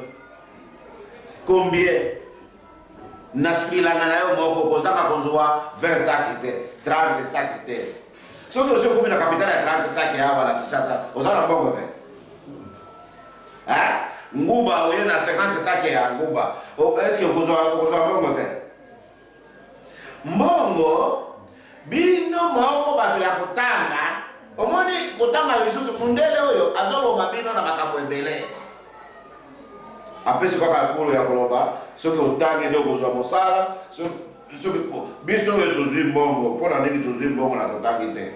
combien na spilanga na yo moko kozanga kuzwa 20 sacs te 30 sacs te soki osi okumi na kapitali ya 30 sacs hawa na Kinshasa ozana mbongo te nguba oye na 50 sacs ya nguba est-ce que okozwa mbongo te mbongo bino moko bato ya kutanga omoni kutanga bisusu mundele oyo azoboma bino na makambo ebele apesi kaka kulu ya koloba soki otangi nde okozwa mosala soki biso oyo tozwi mbongo mpona ndenge tozwi mbongo na totangi te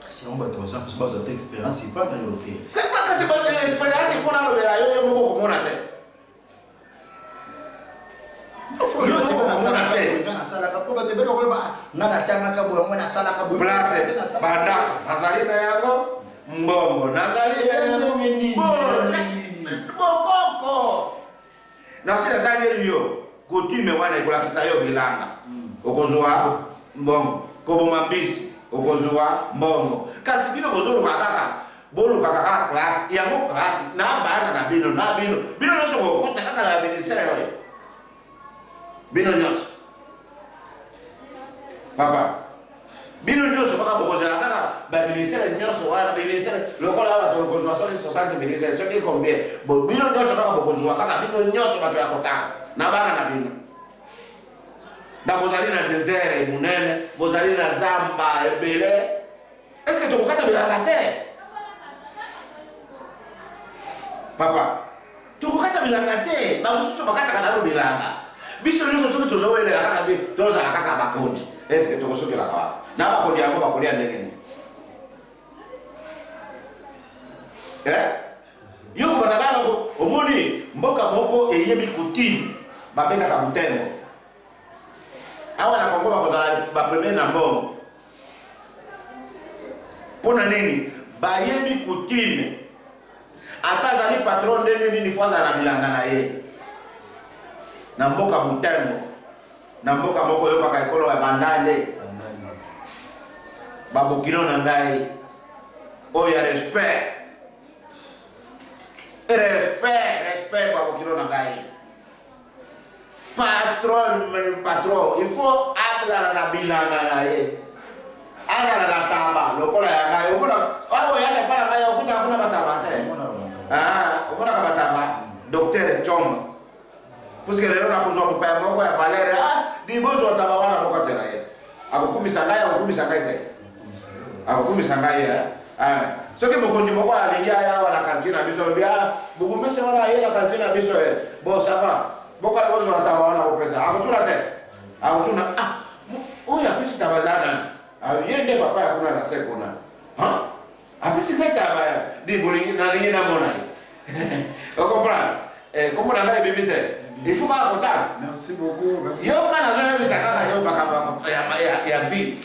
si on bato baza te expérience ipata yo te kasi expérience ifona alobela yo moko komona te place bandako nazali na yango mbongo nazali bokoko nasi natangeli yo coutume wana ekolakisa yo bilanga okozwa mbongo koboma mbisi okozwa mbongo kasi bino bozoluka kaka boluka kaka classe yango classe na bana na bino nyonso kokota kaka na ministère oyo bino nyonso papa bino nyonso kaka bokozela kaka baministère nyonso wana ministère lokola bato bokozwa soki 60 ministère soki combien bino nyonso kaka bokozwa kaka bino nyonso bato ya kotanga na bana na bino na bozali na désert munene bozali na zamba ebele est-ce que tokokata bilanga te papa tokokata bilanga te bamosusu bakataka nano bilanga biso nyonso soki tozowelela kaka bi tozala kaka bakondi est-ce que tokosokelaka wapi na bakondi yango bakolia ndenge nini yo kobanda kaka omoni mboka moko eyebi coutume babengaka butembo awa na Kongo bakozala bapremier na mbongo mpona nini bayebi coutume ata azali patron ndenge nini fo azala na bilanga na ye na mboka butembo na mboka moko oyokaka ekolo ya bandande babokino na ngai oya respect babokino na ngai patron il faut agala na bilanga na ye agala na taba lokola ya ngai omona awo yake para ngai okuta kuna bataba te omona ka bataba docteur Chomba parce que lelo na kuzwa kupa moko ya valere di bozo taba wana boka tena ye akokumisa ngai te akokumisa ngai soki mokondi moko alingi aya wana kantine na biso bia bukumese wana ye na kantine na biso bon ça va boka bozo taba wana bopesa akotuna te akotuna oya pesi taba zana yende papa ya kuna na sekuna apesi taba di bolingi na lingi na mona o comprendre comment on a bébé il faut pas content. Merci beaucoup. Merci. Yo kana zo bisa kaka yo bakamba ya vie.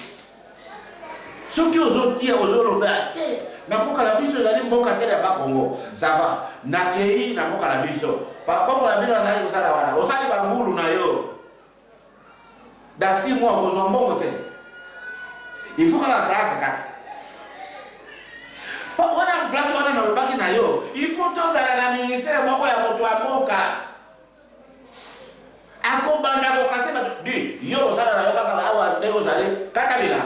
Soki ozotia ozoloba te na mboka na biso ezali mboka te ya Bakongo. Ça va. Na kei na mboka na biso. Pa koko na bino azali kusala wana. Osali bangulu na yo. Da 6 mois kozwa mbongo te. Il faut que la classe kaka. Wana place wana na lobaki na yo. Il faut tozala na ministère moko ya moto ya mboka. Akobanda ko kasema di yo osala na yo kaka awa ndeko zali kata bila.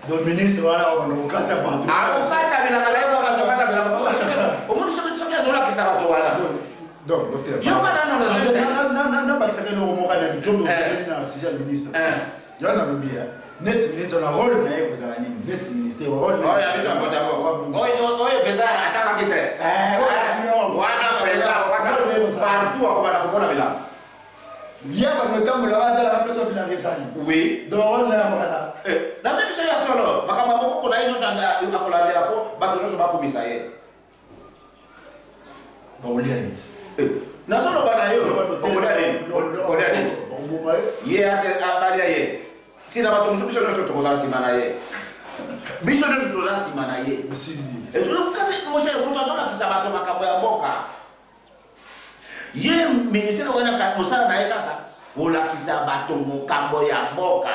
Do ministre wana wana kata bato. Kata bila na leo kata bila. Omuntu soki azola kisaba to wala. Donc docteur. Yo kana na ba sakelo mo kana diplôme na sixième ministre. Yo na lobia. Net ministre na rôle na ye kozala nini? Net ministère rôle. Ya biso ngota bo. Oyo pesa ataka kite. Wana pesa partout akobana komona bila. Ya ba notambo la bada la personne bila resani. Oui. Donc na mwana. Na biso ya solo makamba boko kona ino sanga akolandela ko bato nyonso bakomisa ye. Ba oliant. Na solo bana yo kolia nini? Ye ate abalia ye. Sina bato biso nyonso tokozala nsima na ye. Biso nyonso tozala nsima na ye. Kasi moshe moto azolakisa bato makambo ya mboka. Ye ministère wana mosala na ye kaka kolakisa bato makambo ya mboka.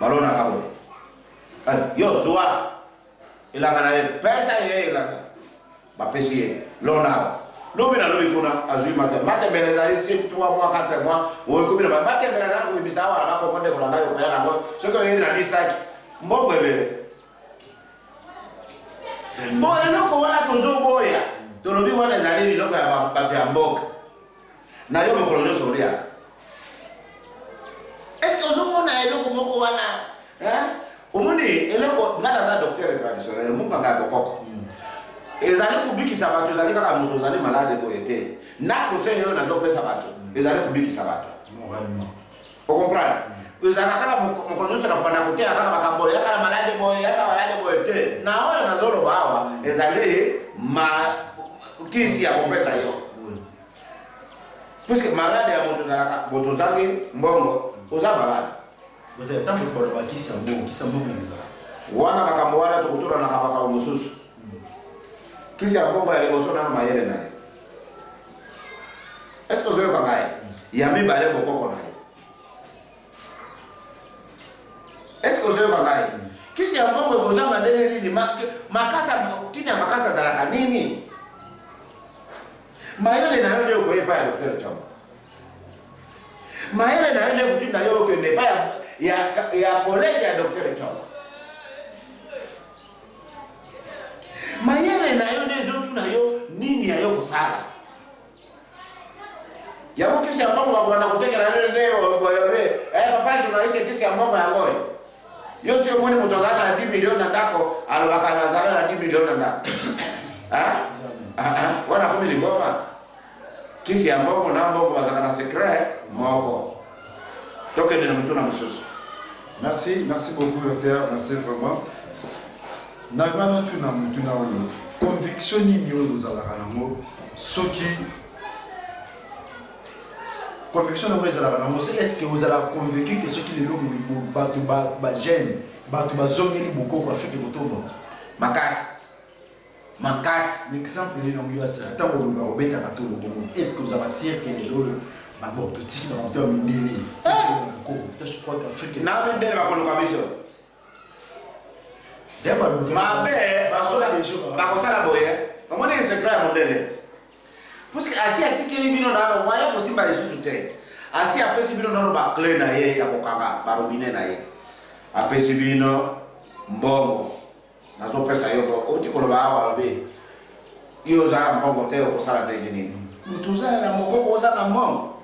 Balona kabone. Yo zuwa ilanga na ye pesa ye ilanga. Bapesi ye lona. Lobi na lobi kuna azui mate mbelezali 3 mois 4 mois oikubira mate mbelezali na kubisa wala bako konde kolanga yo kuyana ngo soko yeni na disaki mbongo ebele bo eloko wana tozoboya tolobi wana ezali biloko ya bato ya mboka na yo mokolo nyonso oliaka est-ce ozomona eloko moko wana omoni eloko ngana za docteur traditionnel mukanga bokoko ezali kubikisa bato ezali kaka moto ezali malade boye te na conseil oyo nazopesa bato ezali kubikisa bato o comprendre ezali kaka mokolo nyonso na kobanda koteya kaka makambo yaka malade boye te na oyo nazoloba awa ezali kisi ya kopesa yo puisque malade ya moto ezalaka moto ozangi mbongo oza malade ntango baloba kisi ya mbongo wana makambo wana tokutuna na makambo mosusu kisi ya mbongo ya liboso na mayele na ye. Est-ce que ozoyoka ngai? Ya mibale bokoko na ye. Est-ce que ozoyoka ngai? Kisi ya mbongo ekozanga ndenge nini? Makasa tini ya makasa ezalaka nini? Mayele na yo nde okoye epai ya docteur Chomba. Mayele na yo nde kotinda yo okende epai ya collègue ya docteur Chomba. Mayele na yo ndezo tuna yo nini ya yo kusala. Yabo kisi ya mbongo bakubanda kutekela yo ndeyo boyobe. Papa journaliste kisi ya mbongo ya ngoyo. Yo sio mwene mutozana na 10 milioni na ndako alobaka na zana na 10 milioni na ndako. Wana kumi ligoma. Kisi ya mbongo na mbongo bazaka na secret moko. Toke ndio mtuna msusu. Merci beaucoup docteur, merci vraiment. Nagana tuna oyo conviction nini oyo ozalaka nango soki conviction nango ezalaka nango est-ce que ozalaka convaincu que soki lelo bato bagene bato bazongeli bokoko afike kotomba makasi exemple lelo nango yatsa ntango oloba obetaka to lobongo est-ce que ozalaka sûr que lelo babor totiki na monteur mindele je crois qu'Afrique na bendele bakoluka biso mabe bakosala boye omoni secret ya mondele parce que asi atikeli bino nano waya kosimba lisusu te asi apesi bino nano baclé na ye ya kokanga barobine na ye apesi bino mbongo nazopesa yo oti koloba awa lobe iyo ozala mbongo te okosala ndenge nini moto ozala na mokoko ozanga mbongo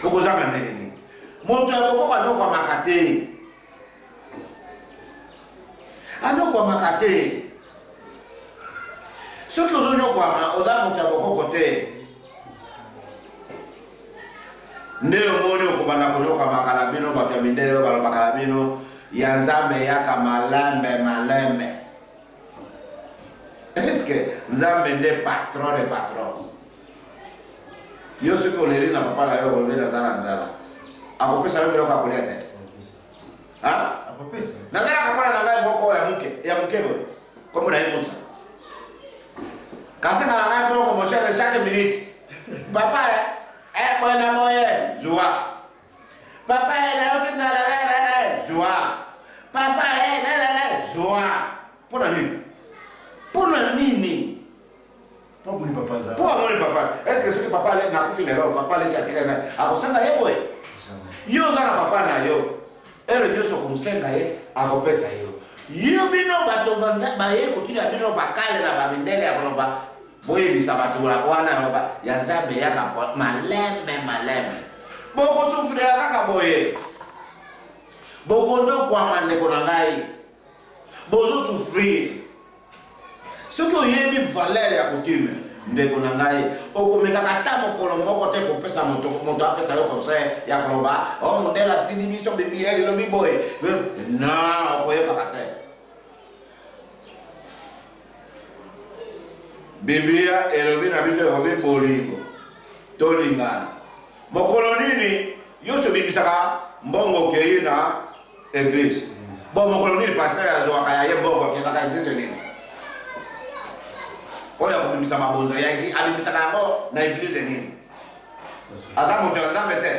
okozanga ndenge nini moto ya mokoko anokwamaka te anokwamaka te soki ozonyokwama oza moto ya mokoko te nde omoni okobanda konyokwamaka na bino bato ya mindele oyo balobaka na bino ya nzambe yaka malembe eske nzambe nde patron de patron yo soki oleri na papa na yo olobi naza na nzala akopesa yo biloko akolia te nazalaka mwana na ngai moko ya moke boye kombo na ye musa kasi na ngai moko moshele chaque minute papa bwana moye joie papa nayoki nzala joie papa joie mpona nini mpona nini Pas mon papa ça. Pour mon papa. Est-ce que ce que papa n'a pas fait l'erreur, papa l'a tiré na. Akosanga ye boy. Yo na papa na yo. Ero yo so kumsenga ye, akopesa yo. Yo bino bato banza ba ye kutila bino bakale na bamindele ya konoba. Boye bisabatu la bwana ba ya nzambe yaka malembe. Boko sufrira kaka boye. Boko ndo kwa mande kona ngai. Bozo souffrir. Ce que yebi valeur ya coutume ndeko na ngai okomeka kata mokolo moko te kopesa moto apesa yo conseil ya koloba o mondela tini biso biblia elobi boye na okoyeba kate biblia elobi na biso yobi bolingo tolingana mokolo nini yo so bibisaka mbongo kei na église bon mokolo nini pasteur azoaka ya ye mbongo kei na église nini oya kubimisa mabonzo yangi abimisa nango na église nini aza moto ya nzambe te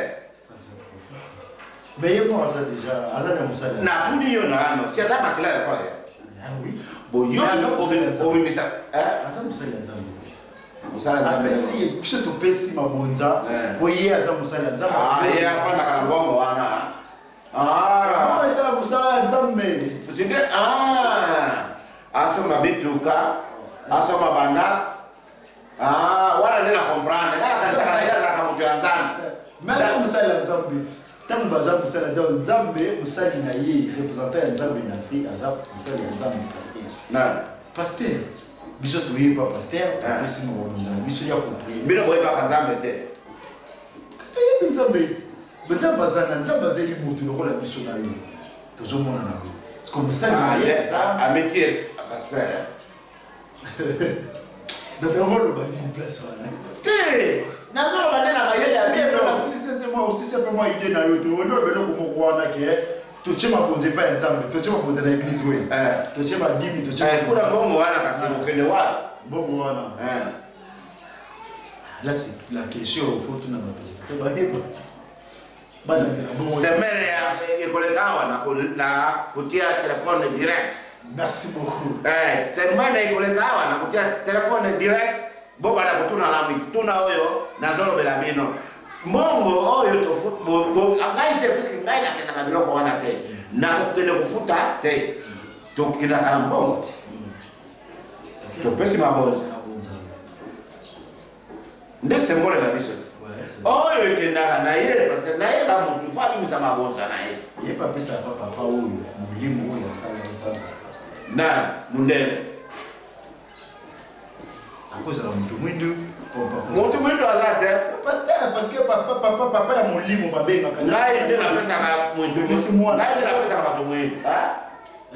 mais yebo aza déjà aza na musala na tuni yo na no si aza makla ya kwa oui bo yo obimisa aza musala nzambe musala nzambe si biso to pesi mabonza po ye aza musala nzambe ye afanda kana bongo wana ah esa musala nzambe sinde asoma bituka asoma banda wala nena comprendre ngala kanisa kana ila za kamuto ya nzambe mais musala nzambe tangu baza musala ndo nzambe musali na ye representant ya nzambe na si aza musali ya nzambe pasteur na pasteur biso to ye pa pasteur pesi mo na biso ya compris bino boye ba nzambe te ye nzambe nzambe bazana nzambe azeli mutu lokola biso na yo tozomona na yo comme ça ye ameki pasteur Notamment le bâti de place. Té, n'importe quoi na ba yesa c'était moi aussi simplement idée na yo to ndo belo ko mo wana ke to chema bonze pa nzambe to chema bonze na église we to chema dimi to chema kuna mbongo wana kasi okende wapi mbongo wana là c'est la question au fond tout na bato to ba hebo bana na mbongo semene ya ekoleka wana na kutia téléphone direct. Merci beaucoup. Semana ikoleka awa na kutia telefone direct boba na kutuna lami tuna oyo na zolo bela bino mbongo oyo to football angai te puisque ngai na kena na biloko wana te na kukende kufuta te to kina kana mbongo to pesi mabonza nde sembole na biso oyo ikenda na ye parce que na ye ka mutu fa bimisa mabonza na ye ye pa pesa papa oyo mulimu oyo asala mpaka na mundele akozala mutu mwindu mutu mwindu azate parce que papa ya molimo babengaka ngai nde napesaka mwindu bimisi mwana ngai nde napesaka bato mwindu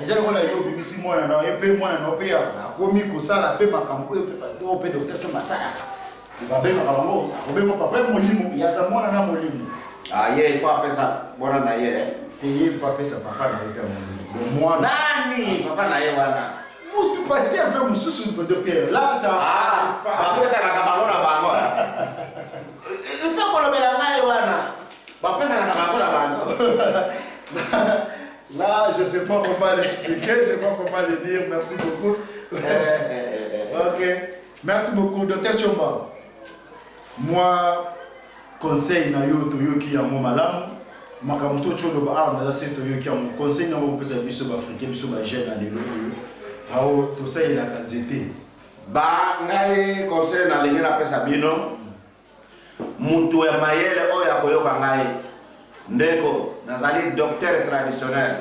eza lokola yo bimisi mwana na ye mpe mwana na mpe akomi kosala mpe makambo oyo mpe pasteur mpe docteur co basalaka babengaka bango akobenga papa ya molimo yaza mwana na molimo ye ifo apesa mwana na ye te ye mpe apesa papa na ye mpe ya molimo mwana nani papa na ye wana mutu pasteur mpe mosusu docteur la sa bapesanaka bango na bango ifo kolobela ngai wana bapesanaka bango na Là, je ne sais pas comment l'expliquer, je ne sais pas comment le dire. Merci beaucoup. Ok. Merci beaucoup, Dr. Chomba. Moi, conseil na yo toyoki ya mo malamu. Makamuto chodo ba arna da se toyoki ya mo conseil na mo pesa biso ba africain biso ba jeune na lelo yo. Awo to sai la kanzete. Ba ngai conseil na lingi na pesa bino. Mutu ya mayele oyo akoyoka ngai. Ndeko nazali docteur traditionnel.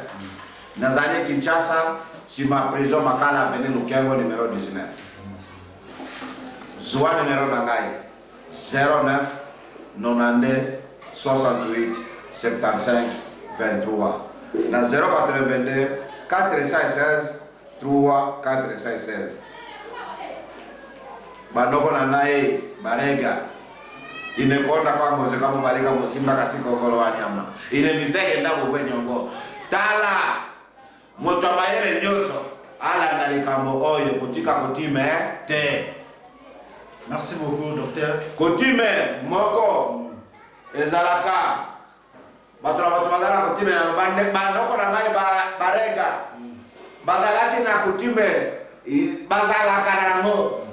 Nazali Kinshasa, sur ma prison Makala avenue Lukengo numéro 19. Zwa numéro na ngai 09 92 68 75 23. Na 082 416 3 416. Banoko na ngai barega. Imekonda kwa ngoze kama barega musimba kasiko ngolo wanyama. Ile miseke ndabo kwenye ngo. Tala moto amayele nyoso ala na likambo oyo kutika kutime te. Merci beaucoup, docteur. Kutime moko ezalaka bato bazala kutime na bande banoko na ngai barega bazalaki na kutime bazalaka nango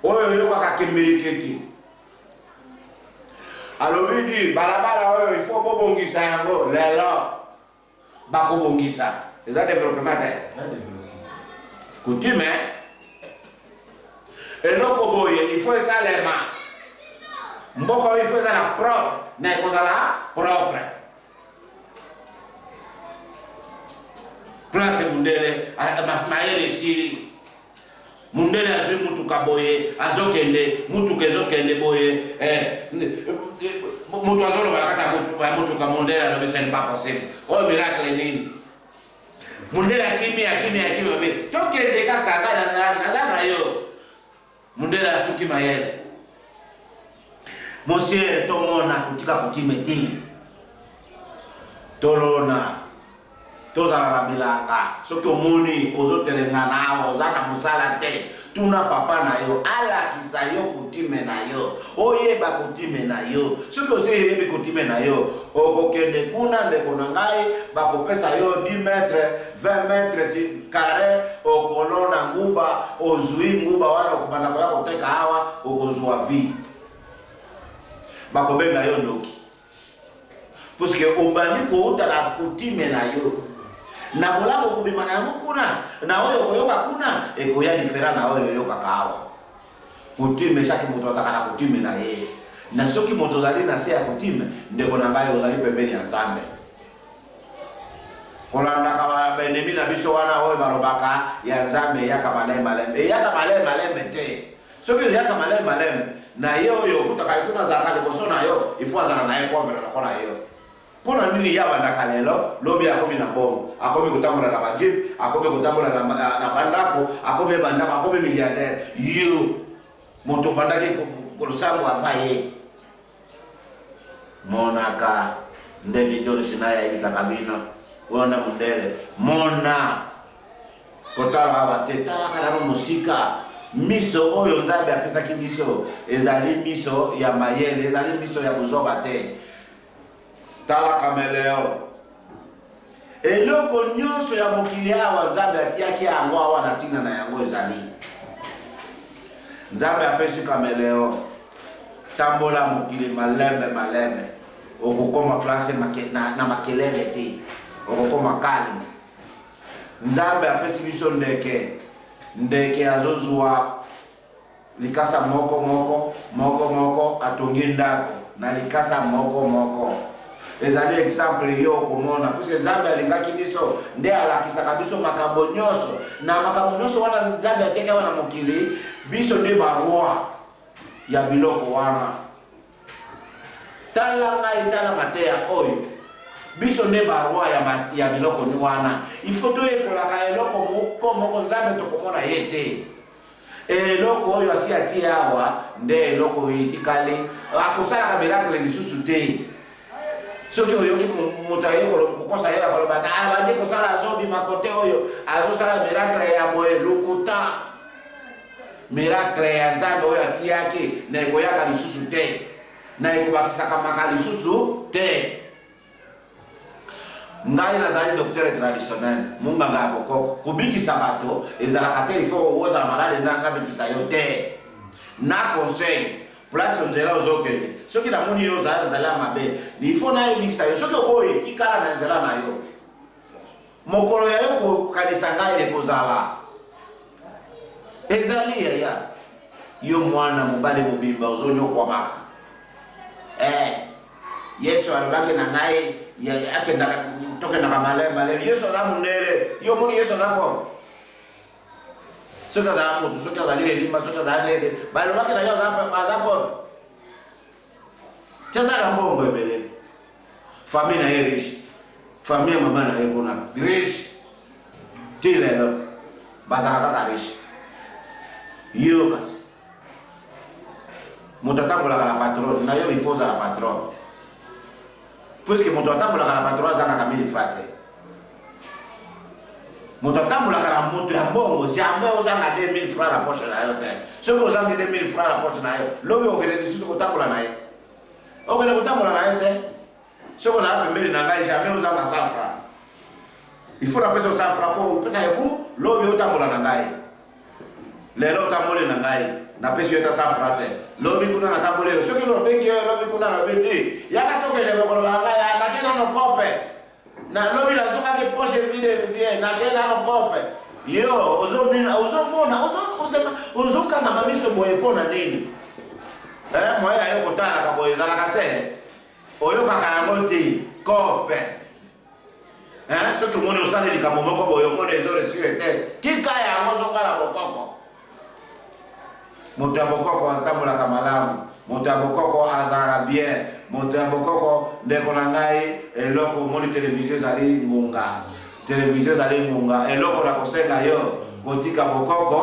oyo yoka kakimbiliketi alobidi balabala oyo il faut bobongisa yango lelo bakobongisa eza développement te kutime eloko boye il faut esalema mboka il faut ezala propre na ekozala propre place mundele mayele esili mundele azwi mutuka boye azokende mutuka ezokende boye mutu azoloba kata mutuka mundele alobisa ni pas possible oyo miracle nini mundele akimi obe tokende kaka naza na yo mundele asuki mayele monsieur tomona kutika kutime ti tolona tozala na bilanga soki omoni ozotelenga nawo oza na mosala te tuna papa na yo alakisa yo kutime na yo oyeba kutime na yo soki osi oyebi kutime na yo okokende kuna ndeko na ngai bakopesa yo 10 mètres 20 mètres si carré okolona nguba ozwi nguba wana okubanda koya koteka awa okozwa vi bakobenga yo ndoki puisque obandi koutala kutime na yo na bolamu kubima na yango kuna na oyo koyoka kuna ekoya diferent na oyo yoka kawa kutime chaque moto atakana kutime na ye na soki moto zali na se ya kutime ndeko na ngai ozali pembeni ya Nzambe kolanda kama benemi na biso wana oyo balobaka ya Nzambe yaka malembe te soki yaka malembe na ye oyo kutaka kuna zaka liboso na yo ifo azala na ye pauvre na kona yo pona nini ya bandaka lelo lobi akomi na bongo akomi kutambola na bajip akomi kutambola na bandako akomi bandako akomi milliardaire yo moto bandaki kulusango afaye monaka ndenge joli sinaya ibisa kabino wona mundele mona kotala awatetala kana musika miso oyo Nzambe apesaki biso ezali miso ya mayele ezali miso ya buzoba te tala kameleo eloko nyonso ya mokili awa Nzambe atiaki yango awa na tina na yango ezali Nzambe apesi kameleo tambola mokili malembe okokoma place na makelele te okokoma calme Nzambe apesi biso ndeke azozwa likasa moko atongi ndako na likasa moko ezali exemple yo komona puisque Nzambe alingaki biso nde alakisaka biso makambo nyonso na makambo nyonso wana Nzambe ateka wana mokili biso nde baroi ya biloko wana tala ngai tala mateya oyo biso nde baroi ya biloko ni wana il faut toyekolaka eloko moko Nzambe tokomona ye te eloko oyo asi atie awa nde eloko etikali akosalaka miracle lisusu te soki oyoki moto ayekolo kokosa ye akoloba abandi kosala azobima kote oyo azosala miracle ya boye lukuta miracle ya Nzambe oyo atiaki na ekoyaka lisusu te na ekobakisaka makali susu te. Ngai nazali docteur traditionnel munganga ya bokoko kubikisa bato ezalaka te il faut ozala malade na bikisa yo te. Na conseil place nzela ozokende soki namoni yo ozala nzela mabe il faut na yebikisa yo soki oboyi kikala na nzela na yo mokolo ya yo kokanisa ngai ekozala ezali yaya yo mwana mobali mobimba ozonyokwamaka Yesu alobaki na ngai akendaka tokendaka malembale Yesu aza munene yo moni Yesu aza kofa soki azala motu soki azali elima soki azala nede balobaki na yo aza kofa tiazala mbongo ebele famille na ye riche famille ya mama na ye kuna riche ti lelo bazalaka kaka riche yo kasi moto atambolaka na patron na yo il faut ozala patron puisque moto atambolaka na patron azangaka 1000 francs te moto atambolaka na moto ya mbongo jamais ozanga 2000 francs na poche na yo te soki ozangi 2000 francs na poche na yo lobi okende lisusu kotambola na ye okende kotambola na ye te soki ozala pembeni na ngai jamais ozanga 100 francs il faut napesa 100 francs po opesa yeku lobi otambola na ngai lelo otamboli na ngai napesi yo ta 100 francs te lobi kuna natamboli yo soki lobengi yo lobi kuna lobendi yaka tokele lokoloba na ngai nakenda no kope na lobi nazokaki poche vide vie nakenda no kope yo ozomona ozokanga mamiso boye mpo na nini moya yo kotalaka boye ezalaka te oyokaka yango te kope soki omoni osali likambo moko boye omoni ezoresire te kika yango zongala bokoko moto ya bokoko atambolaka malamu moto ya bokoko azalaka bien moto ya bokoko ndeko na ngai eloko omoni televizio ezali ngunga eloko na kosenga yo kotika bokoko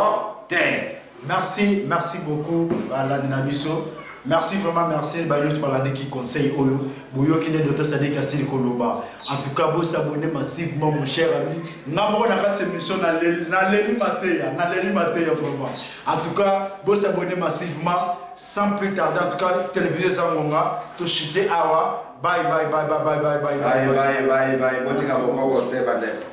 te. Merci beaucoup à la Nabiso. Merci vraiment, merci Bayot Balade qui conseille Oyo. Boyo qui est Dr Sadiki Assili Koloba. En tout cas, vous s'abonnez massivement, mon cher ami. Nous avons cette émission dans l'Eli Matéa, vraiment. En tout cas, vous s'abonnez massivement, sans plus tarder. En tout cas, télévision Zangonga, Toshite Awa. Bye.